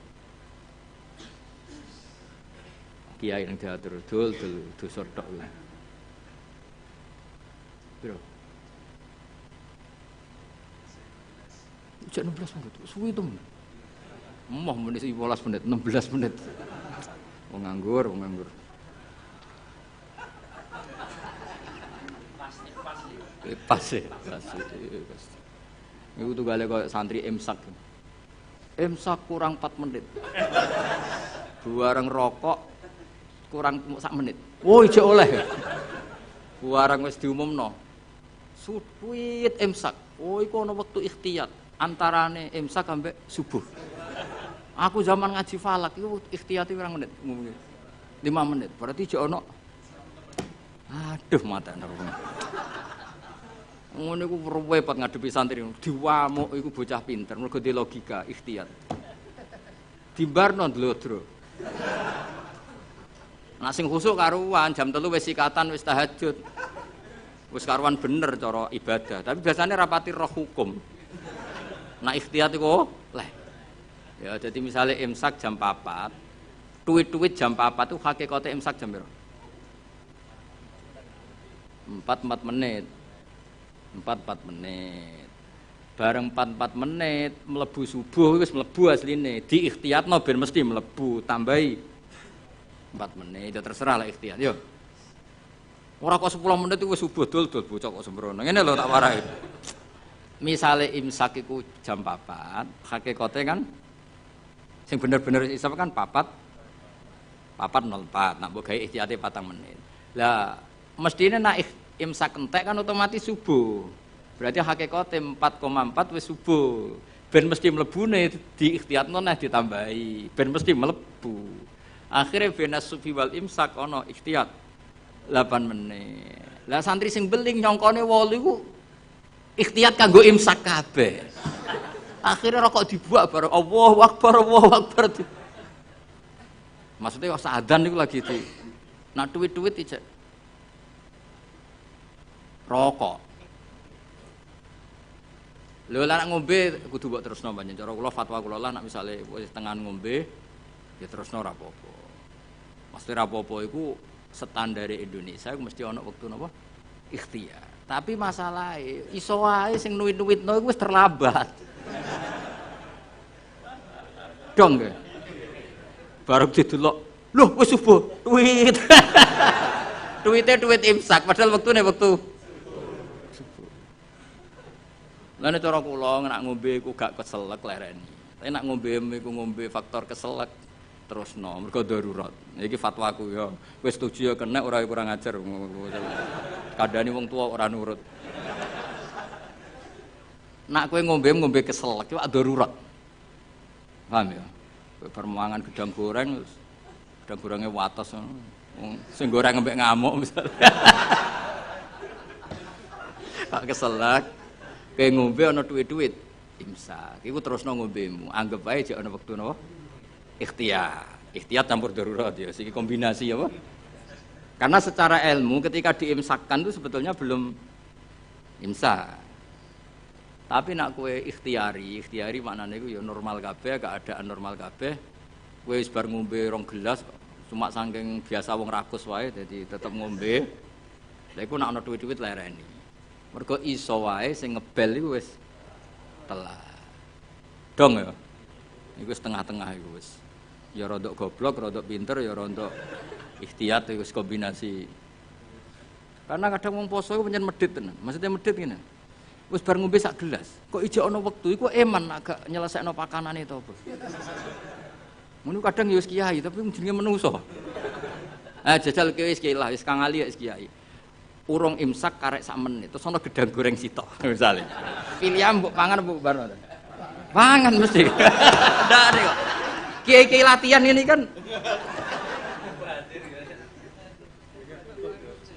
Kiai yang diatur dul dosa tok. Biro. Ujian 16 menit, suwi itu. Moh menit 15 menit, 16 menit. Wong nganggur. Pas. Iku tunggale kok santri imsak. Imsak kurang 4 menit. Buareng rokok kurang sak menit. Wo ijek oleh. Buareng wis diumumno. Suwit imsak. Oh iku ana wektu ikhtiyat antarane imsak ambek subuh. Aku zaman ngaji falak iku ikhtiyate pirang menit? 5 menit. Berarti jek ana aduh mata nerung. Ngono iku repot ngadepi santri. Diwamuk iku bocah pinter mergo di logika ikhtiyat. Dimbarno ndlodro. Nek sing khusuk karuan jam 3 wis sikatan wis tahajud. Wis karuan bener cara ibadah, tapi biasanya rapati roh hukum. Nah ikhtiyat iku leh. Ya jadi misalnya imsak jam 4, tuwit-tuwit jam 4 itu hakikate imsak jam piro? 4 menit. 4 menit. Bareng 4 menit mlebu subuh wis mlebu asline. Di ikhtiyatno ben mesti mlebu, tambahi 4 menit. Ya terserah lah ikhtiyat. Yo. Ora kok 10 menit itu wis subuh dul bocah kok sembrono. Ngene lho tak warai. Misale imsak iku jam 4, hakikate kan sing bener-bener isap kan 4:04. Nak mbok gawe ihtiyate 4 menit. Lah mestine nak imsak entek kan otomatis subuh. Berarti hakikate 4,4 wis subuh. Ben mesti mlebune di ikhtiyatno nah ditambahi. Ben mesti mlebu. Akhire benas sufi wal imsak ana ikhtiyat 8 menit. Lah santri sing beling nyongkone 8 iku ikhtiyat kanggo imsak kabeh. Akhire rokok dibuak bareng Allahu Akbar. Maksudnya kok adzan niku lagi di nak duit-duit ijek rokok. Lho lah nak ngombe kudu mbok terusno panjen cara kula fatwa kula lah nak misale wis tengan ngombe ya terusno ora apa-apa. Mesti ora apa-apa iku standar Indonesia mesti ana wektu napa ikhtiyar. Tapi masalahe iso wae sing nuwit-nuwitno iku wis terlambat. Dong nggih. Baru didelok, lho wis subuh, duit. Duit imsak padahal wektune wektu subuh. Lah nek cara kula nek ngombe iku gak keselek lereni. Tapi nek ngombe iku ngombe faktor keselek terusno mergo darurat. Iki fatwaku ya. Wis setuju ya kena ora kurang ajar. Kadane wong tua ora nurut. Nak kowe ngombe keselek iku darurat. Paham ya? Kowe permangan gedang gorengnya wates ngono. Sing goreng ngembek ngamuk misalnya. Pak keselek Kayak ngombe ana duit-duit imsak. Iku terusno ngombemu. Anggap ae jek ana wektu napa? Ikhtiyar. Ikhtiyar campur darurat ya. Iki kombinasi apa? Karena secara ilmu ketika diimsakkan itu sebetulnya belum imsak. Tapi nak kue ikhtiari maknane iku ya normal kabeh, keadaan normal kabeh. Kowe wis bar ngombe 2 gelas cuma saking biasa wong rakus wae dadi tetep ngombe. Lha iku nak ana duit-duit lereni. Mergo iso wae sing ngebel iku wis telat. Dong ya. Iku setengah-tengah iku wis. Ya rodok goblok, rodok pinter, ya rodok ikhtiyat iku kombinasi. Karena kadang wong poso iku pancen medhit tenan. Maksudnya medhit ngene. Wis bar ngombe sak gelas. Kok ijo ana wektu iku eman agak nyelesekno pakanane to apa. Ngono kadang ya wis kiai tapi jenenge menungso. Jajal kowe wis kiai lah, wis kang ali wis kiai. Urung imsak karek sak menit terus ana gedang goreng sitok misale. Pilihan mbok pangan mbok bar. Pangan mesti. Ndak kok. Kiai-kiai latihan ini kan.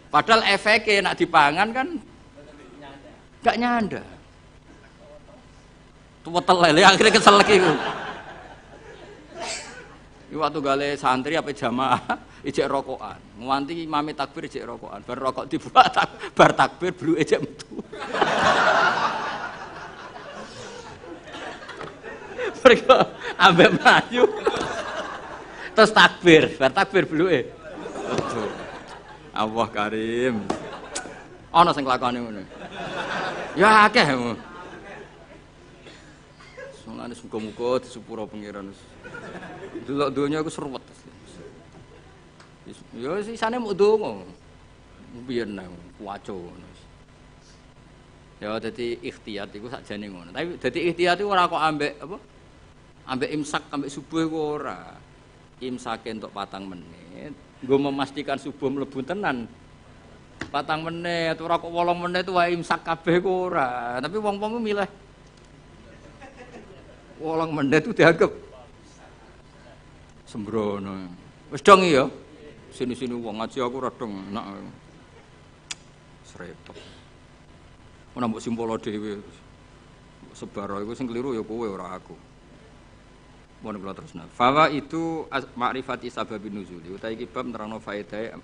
Padahal efeknya nak dipangan kan gak nyanda. Tuwetel lele akhirnya kesel lagi. Iki waktu gale santri apa jamaah ijek rokokan. Nganti imame takbir ijek rokokan. Bar rokok dibuat bar takbir bluke ijek metu. Mereka ambek mlayu. Terus takbir, bar takbir bluke. Allah Karim. Ana sing lakone ngono. Ya akeh. Mulane muga-muga disepuro pangeran. Delok donya iku seruwet. Ya sisane muk donga. Biyen nang waco ngono. Ya dadi ikhtiyat iku sakjane ngono. Tapi dadi ikhtiyat iku ora kok ambek apa? Ambek imsak ambek subuh iku ora. Imsake entuk 4 menit. Nggo memastikan subuh mlebu tenan. 4 menit ora kok 8 menit wae imsak kabeh ku ora. Tapi wong-wong ku milih 8 menit itu dianggap sembrono. Wis dong ya. Sini-sini wong ngaji aku ora dong enak. Srepet. Ora mbok simpolo dhewe. Sebar iku sing keliru ya kowe ora aku. Mohon kula terusna. Fawa itu ma'rifati sababin nuzul. Utawi iki bab nerangno faedah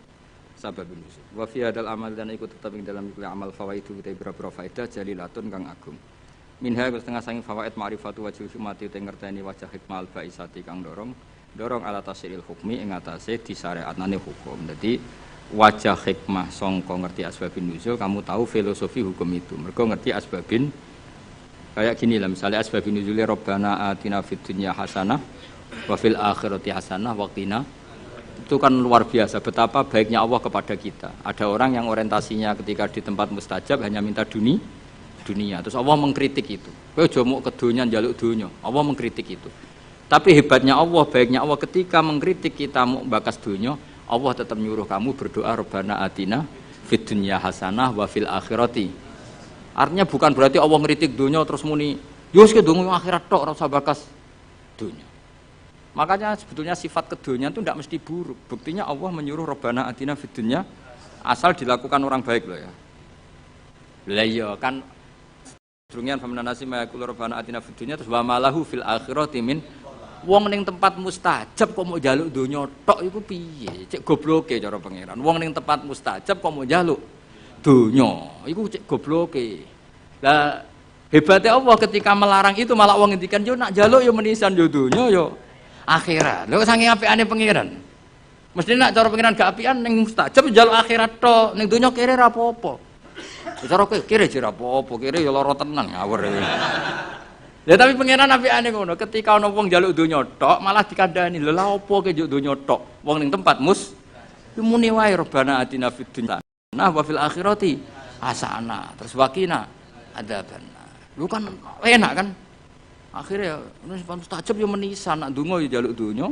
sababin nuzul. Wa fi hadal amal dan ikut tetep ing dalam amal fawaidu utawi pira-pira faedah jalilatun kang agung. Minha setengah sangi fawaid ma'rifatu wajhil hikmati te ngerteni wajah hikmah al-baisati kang dorong ala tasril hukmi ing atase disyariatane hukum. Dadi wajah hikmah sangka ngerti asbabin nuzul kamu tahu filosofi hukum itu. Mergo ngerti asbabin kayak gini lah misalnya asbabun nuzuli Rabbana atina fid dunya hasanah wa fil akhirati hasanah wa qina. Itu kan luar biasa betapa baiknya Allah kepada kita. Ada orang yang orientasinya ketika di tempat mustajab hanya minta dunia. Terus Allah mengkritik itu. Kowe aja muk ke donya njaluk donya. Allah mengkritik itu. Tapi hebatnya Allah, baiknya Allah ketika mengkritik kita mau bakas donya, Allah tetap nyuruh kamu berdoa Rabbana atina fid dunya hasanah wa fil akhirati. Artinya bukan berarti Allah ngeritik dunia terus muni yo wis kedonga akhirat tok ora usah bakas dunia. Makanya sebetulnya sifat keduniaan itu tidak mesti buruk. Buktinya Allah menyuruh Rabbana atina fid dunya asal dilakukan orang baik loh ya. Lah iya kan sedurunge famanasi mayaqul Rabbana atina fid dunya terus wa malahu fil akhirati min wong ning tempat mustajab kok mau njaluk dunia tok iku piye? Cek gobloke cara pangeran. Wong ning tempat mustajab kok mau njaluk dunya iku cek gobloke. Lah hebatnya Allah ketika melarang itu malah wong ngendikan yo nak njaluk yo menisan yo dunya yo akhirat. Lho saking apikane pangeran. Mesti nak cara pangeran gak apian ning mustajab njaluk akhirat tok, ning dunya kere ra apa-apa. Cara kowe kere jera apa-apa, kere yo lara tenan ngawur. Ya tapi pangeran apikane ngono, ketika ana wong njaluk dunya tok malah dikandani, lho lha opo ke njaluk dunya tok? Wong ning tempat mus muni wae Rabbana atina fid dunya nah wa fil akhirati hasanah terus waqina adzabannar. Lu kan enak kan? Akhirnya wis mustajab yo menisan nak donga yo njaluk dunya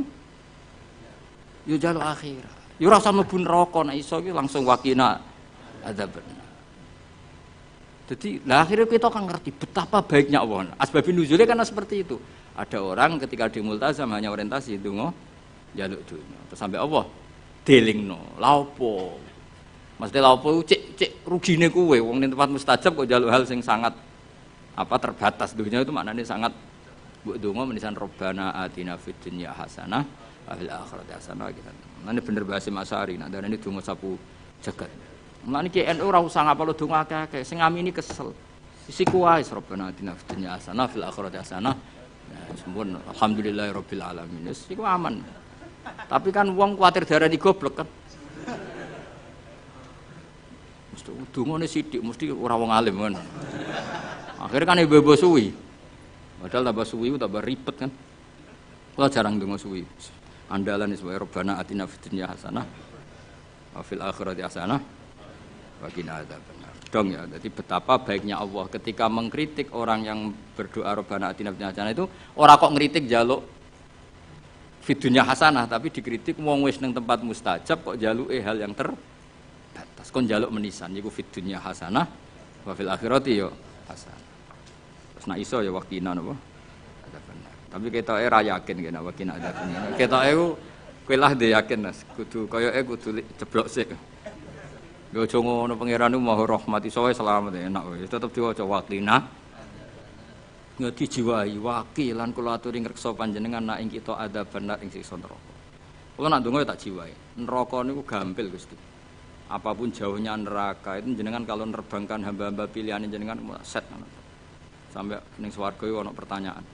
yo njaluk akhirat. Yo ora usah mlebu neraka nek iso ki langsung waqina adzabannar. Jadi lah akhirnya kita kan ngerti betapa baiknya Allah. Asbabun nuzulnya karena seperti itu. Ada orang ketika di multazam hanya orientasi donga njaluk dunya. Terus sampai Allah delingno. Lha opo? Mesti lha opo cek rugine kowe wong ning tempat mustajab kok njaluk hal sing sangat terbatas. Dunia itu maknanya sangat mbok donga menisan Rabbana atina fid dunya hasanah wa fil akhirati hasanah gitu. Mane bener bahasa Masari, nek darane donga sapu jagat. Mulane ki NU ora usah ngapalo donga akeh-akeh, sing ngamini kesel. Sisiku wae Rabbana atina fid dunya hasanah fil akhirati hasanah. Nah, sempun alhamdulillahirabbil alamin. Wis iku aman. Tapi kan wong kuwatir darani goblok kan. Mesti dungane sithik mesti ora wong alim kan. Akhirnya kan ibu-ibu suwi. Padahal tambah suwi tambah ribet kan. Kalau jarang donga suwi. Andalan sebagai Rabbana atina fid dunya hasanah wa fil akhirati hasanah wa qina adzabannar. Dong ya. Jadi betapa baiknya Allah ketika mengkritik orang yang berdoa Rabbana atina fid dunya hasanah itu ora kok ngritik njaluk fid dunya hasanah tapi dikritik wong wis ning tempat mustajab kok njaluke hal yang terbatas. Kon njaluk menisan iku fid dunya hasanah wa fil akhirati yo hasanah. Terus nak iso ya wakina napa? Ada benar. Tapi ketoke ra yakin kena wakina ada benar. Ketoke ku kowe lah dhe yakin Mas. Kudu koyoke kudu ceblok sik. Yo aja ngono pangeran ku Maha Rahmat iso wae selamat enak wae. Tetep diwaca wakina. Ngeti jiwai wakilan kula aturi ngreksa panjenengan nak ing kita ada benar ing siksa neraka. Kula nak ndonga tak jiwai. Neraka niku gampil Gusti. Apapun jauhnya neraka itu jenengan kalau nerbangkan hamba-hamba pilihan jenengan set sampai ning swarga iku ana pertanyaan.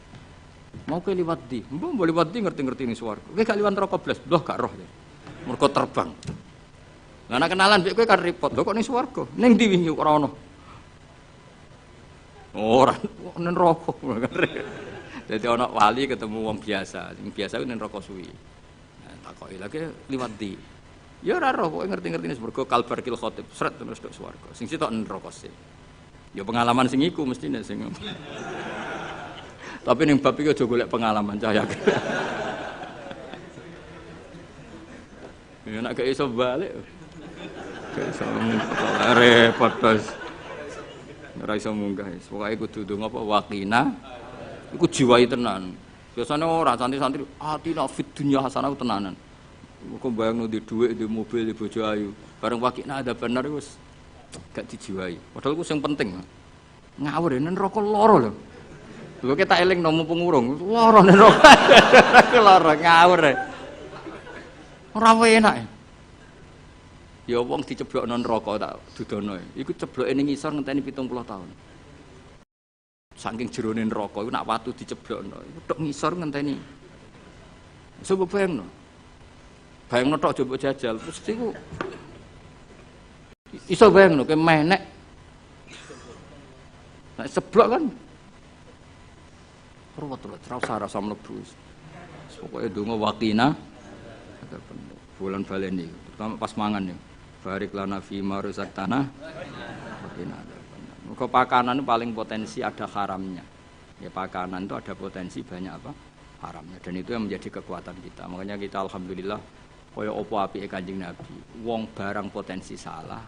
Mau ke liwat ndi? Mbok liwat ndi ngerti-ngerti ning swarga. Kowe gak liwat neraka blas, ndoh gak roh ya. Mergo terbang. Lah nek kenalan mbek kowe kan repot. Lho kok ning swarga? Ning ndi wingi ora ono. Ora ning neraka. Dadi ana wali ketemu wong biasa. Sing biasa ku ning neraka suwi. Nah, takoki lagi liwat ndi? Ya ora roh, pokoke ngerti-ngerti ning swarga kalbar kil khotib, sret terus tok swarga. Sing sitok neraka sih. Ya pengalaman sing iku mestine sing. Tapi ning bab iki aja golek pengalaman cah yakin. Ya nek gak iso balik. Gak iso repot terus. Ora iso munggah. Pokoke kudu ndonga apa wakina. Iku jiwai tenan. Biasane ora santri-santri atina fid dunya hasanah tenanan. Kok bayangno di dhuwit, di mobil, di bojo ayu. Bareng wakina ada benar wis gak dijiwai. Padahal ku sing penting. Ngawur yen neraka lara lho. Lho kita eling nomo pengurung, lara neraka. Lara ngawur. Ora enak. Ya wong diceblokno neraka tak dudono. Iku cebloke ning ngisor ngenteni 70 tahun. Saking jerone neraka iku nak watu diceblokno, iku tok ngisor ngenteni. Coba bayangno. Bayangno tok coba jajal, mesti ku iso bayangno ke menek. Nek seblok kan. Ruwet-ruwet rasa mlebu. Pokoke donga wakina bulan baleni, terutama pas mangan ya. Barik lana fi ma razaqtana. Wakina. Muga pakanan paling potensi ada haramnya. Ya pakanan itu ada potensi banyak apa? Haramnya dan itu yang menjadi kekuatan kita. Makanya kita alhamdulillah kaya apa apike Kanjeng Nabi. Wong barang potensi salah,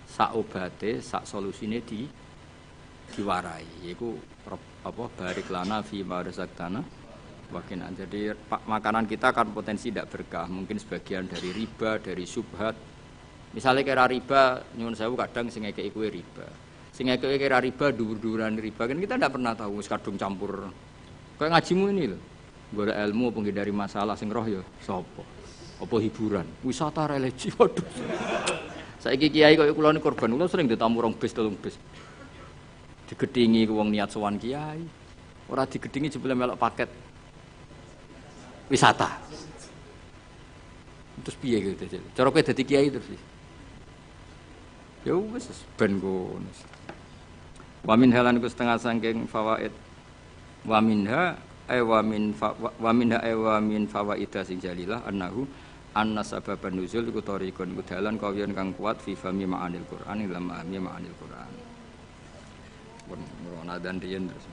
sak obate, sak solusine diwarai. Yaiku apa barik lana fi ma razaqtana. Wakina. Jadi makanan kita kan potensi tidak berkah. Mungkin sebagian dari riba, dari syubhat. Misalnya kira riba, nyuwun sewu kadang sing ngekeki kuwe riba. Sing ngekeki kira riba dhuwur-dhuwuran riba kan kita tidak pernah tahu wis kadung campur. Kayak ngajimu ini lho. Golek ilmu penghindari masalah sing roh ya sapa? Apa hiburan? Wisata religi. Waduh. Saiki kiai kaya kula ni korban, kula sering ditamu 2 bis 3 bis. Digedhingi wong niat sowan kiai. Ora digedhingi jebule melok paket wisata. Terus piye gitu jadi. Cara kowe dadi kiai terus. Ya wis ben ngono. Wa min halan ku setengah saking fawaid. Wa minha wa min fawaida sing jalilah annahu anna sababan nuzul iku tariqun iku dalan kawiyan kang kuat fi fahmi ma'anil Qur'an ila ma'ami ma'anil Qur'an. Pun ngono dan riyen terus.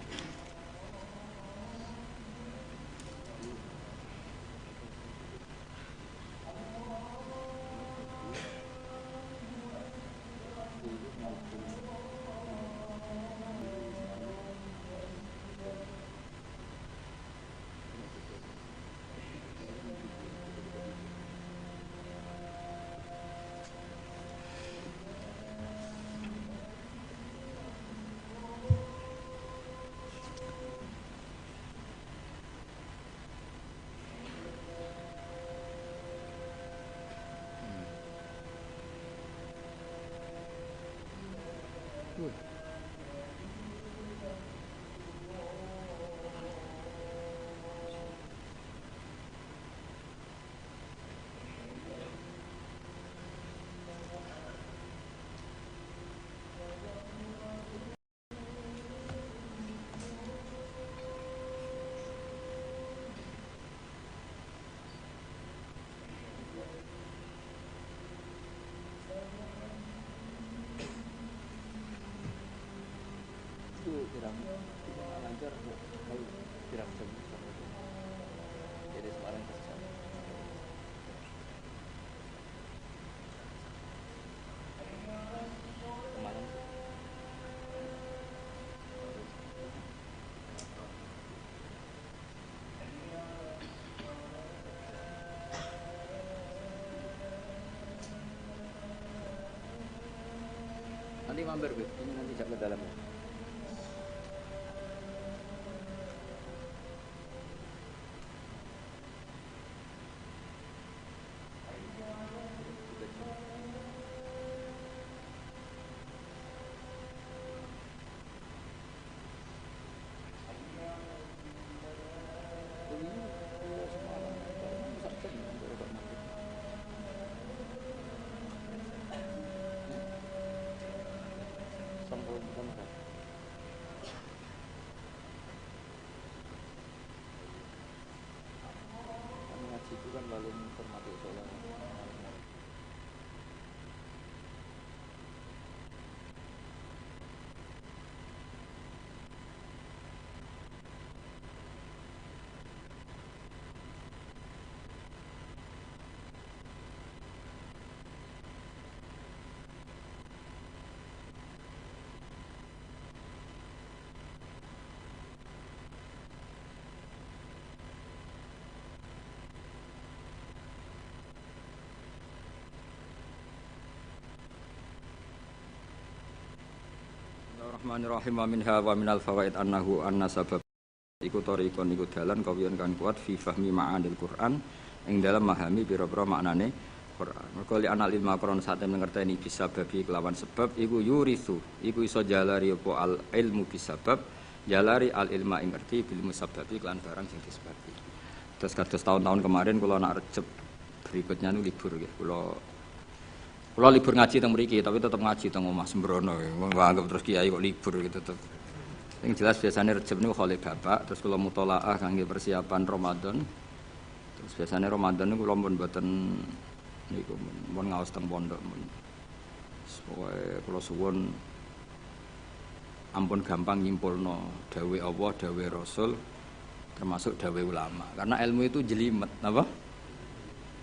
lancar kalau kira jam jadi sekarang kerja kemarin nanti mampir ini nanti jak ke dalam. Itu kan lalu termasuk soal Bismillahirrahmanirrahim wa minha wa minal fawaid annahu anna sabab iku tariqon iku dalan kawiyan kan kuat fi fahmi ma'anil Qur'an ing dalam memahami pira-pira maknane Qur'an. Mergo li anal ilma Qur'an sate ngerteni bisa babi kelawan sebab iku yurithu iku iso jalari apa al ilmu bisabab jalari al ilma ing ngerti bil musabbabi kelan barang sing disebabi. Terus kados tahun-tahun kemarin kula nak Rejeb berikutnya nu libur nggih kula libur ngaji teng mriki tapi tetep ngaji teng omah sembrono. Wong anggap terus kiai kok libur gitu tetep. Sing jelas biasanya Rejeb niku khole bapak terus kula mutolaah kangge persiapan Ramadan. Terus biasanya Ramadan niku kula pun mboten niku mun ngaos teng pondok mun. Pokoke kula suwun ampun gampang nyimpulno dawuh Allah, dawuh Rasul termasuk dawuh ulama. Karena ilmu itu jelimet, napa?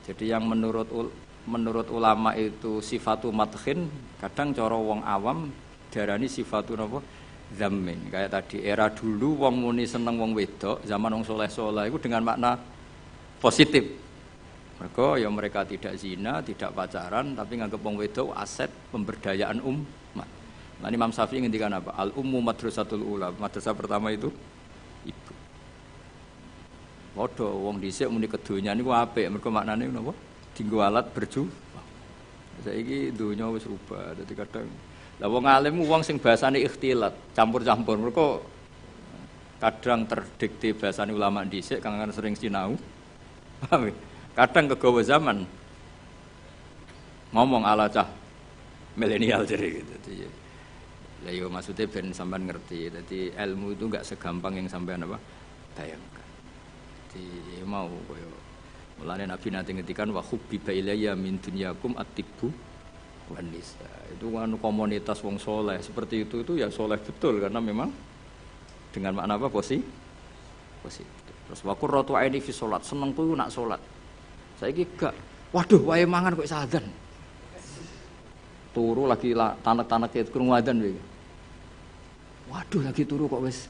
Jadi yang menurut ulama itu sifatu madkhin, kadang cara wong awam darani sifatu napa? Zammin. Kayak tadi era dulu wong muni seneng wong wedok, zaman wong soleh-soleh itu dengan makna positif. Mereka tidak zina, tidak pacaran, tapi nganggep wong wedok aset pemberdayaan umat. Nah, Imam Syafi'i ngendikan apa? Al ummu madrasatul ula. Madrasah pertama itu ibu. Padha wong dhisik muni kedonya niku apik, mergo maknane napa? Dinggo alat berjuang. Saiki donya wis rubah. Dadi kadang lah wong alim wong sing bahasane ikhtilat, campur-campur. Mergo kadang terdikte bahasane ulama dhisik kang sering sinau. Paham? Kadang kegawa zaman ngomong ala cah milenial jadi gitu. Lah yo maksudnya ben sampean ngerti. Jadi ilmu itu enggak segampang yang sampean apa bayangkan. Jadi mau koyo mulane Nabi nanti ngendikan wa hubbiba ilayya min dunyakum at-tibbu wan nisa. Itu kan komunitas wong soleh seperti itu ya soleh betul karena memang dengan makna apa positif. Terus wa qurratu aini fi salat, senengku nak salat. Saiki gak, waduh wae mangan kok sadan. Turu lagi tanek-tanek krungu adzan iki. Waduh lagi turu kok wis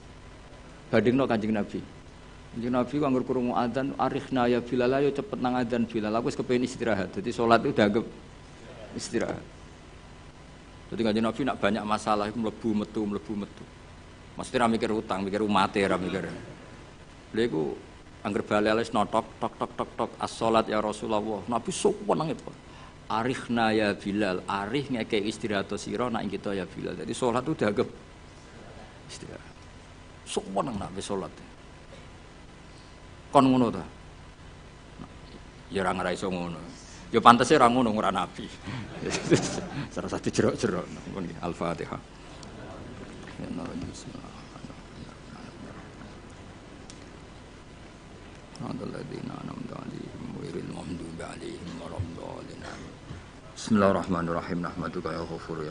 bandingno Kanjeng Nabi. Kanjeng Nabi kok anggur krungu adzan arikhna ya Bilal ayo cepet nang adzan Bilal. Aku wis kepengin istirahat. Jadi salat itu dianggap istirahat. Jadi Kanjeng Nabi nak banyak masalah itu mlebu metu. Mesti ra mikir utang, mikir umate ra mikir. Lha iku angger bali-alis notok tok as-salat ya Rasulullah. Nabi sok wenang itu. Arikhna ya Bilal, arih ngekek istirahat sira nak kita ya Bilal. Jadi salat itu dianggap istirahat. Sok wenang nak wis salat. Kon ngono ta? Ya ora ngira iso ngono. Ya pantese ora ngono ora nabi. Salah satu jerok-jerok. Al-Fatihah. Alladzina an'amta 'alaihim ghairil maghdubi 'alaihim waladdallin. Bismillahirrahmanirrahim. Nahmaduka ya ghafur ya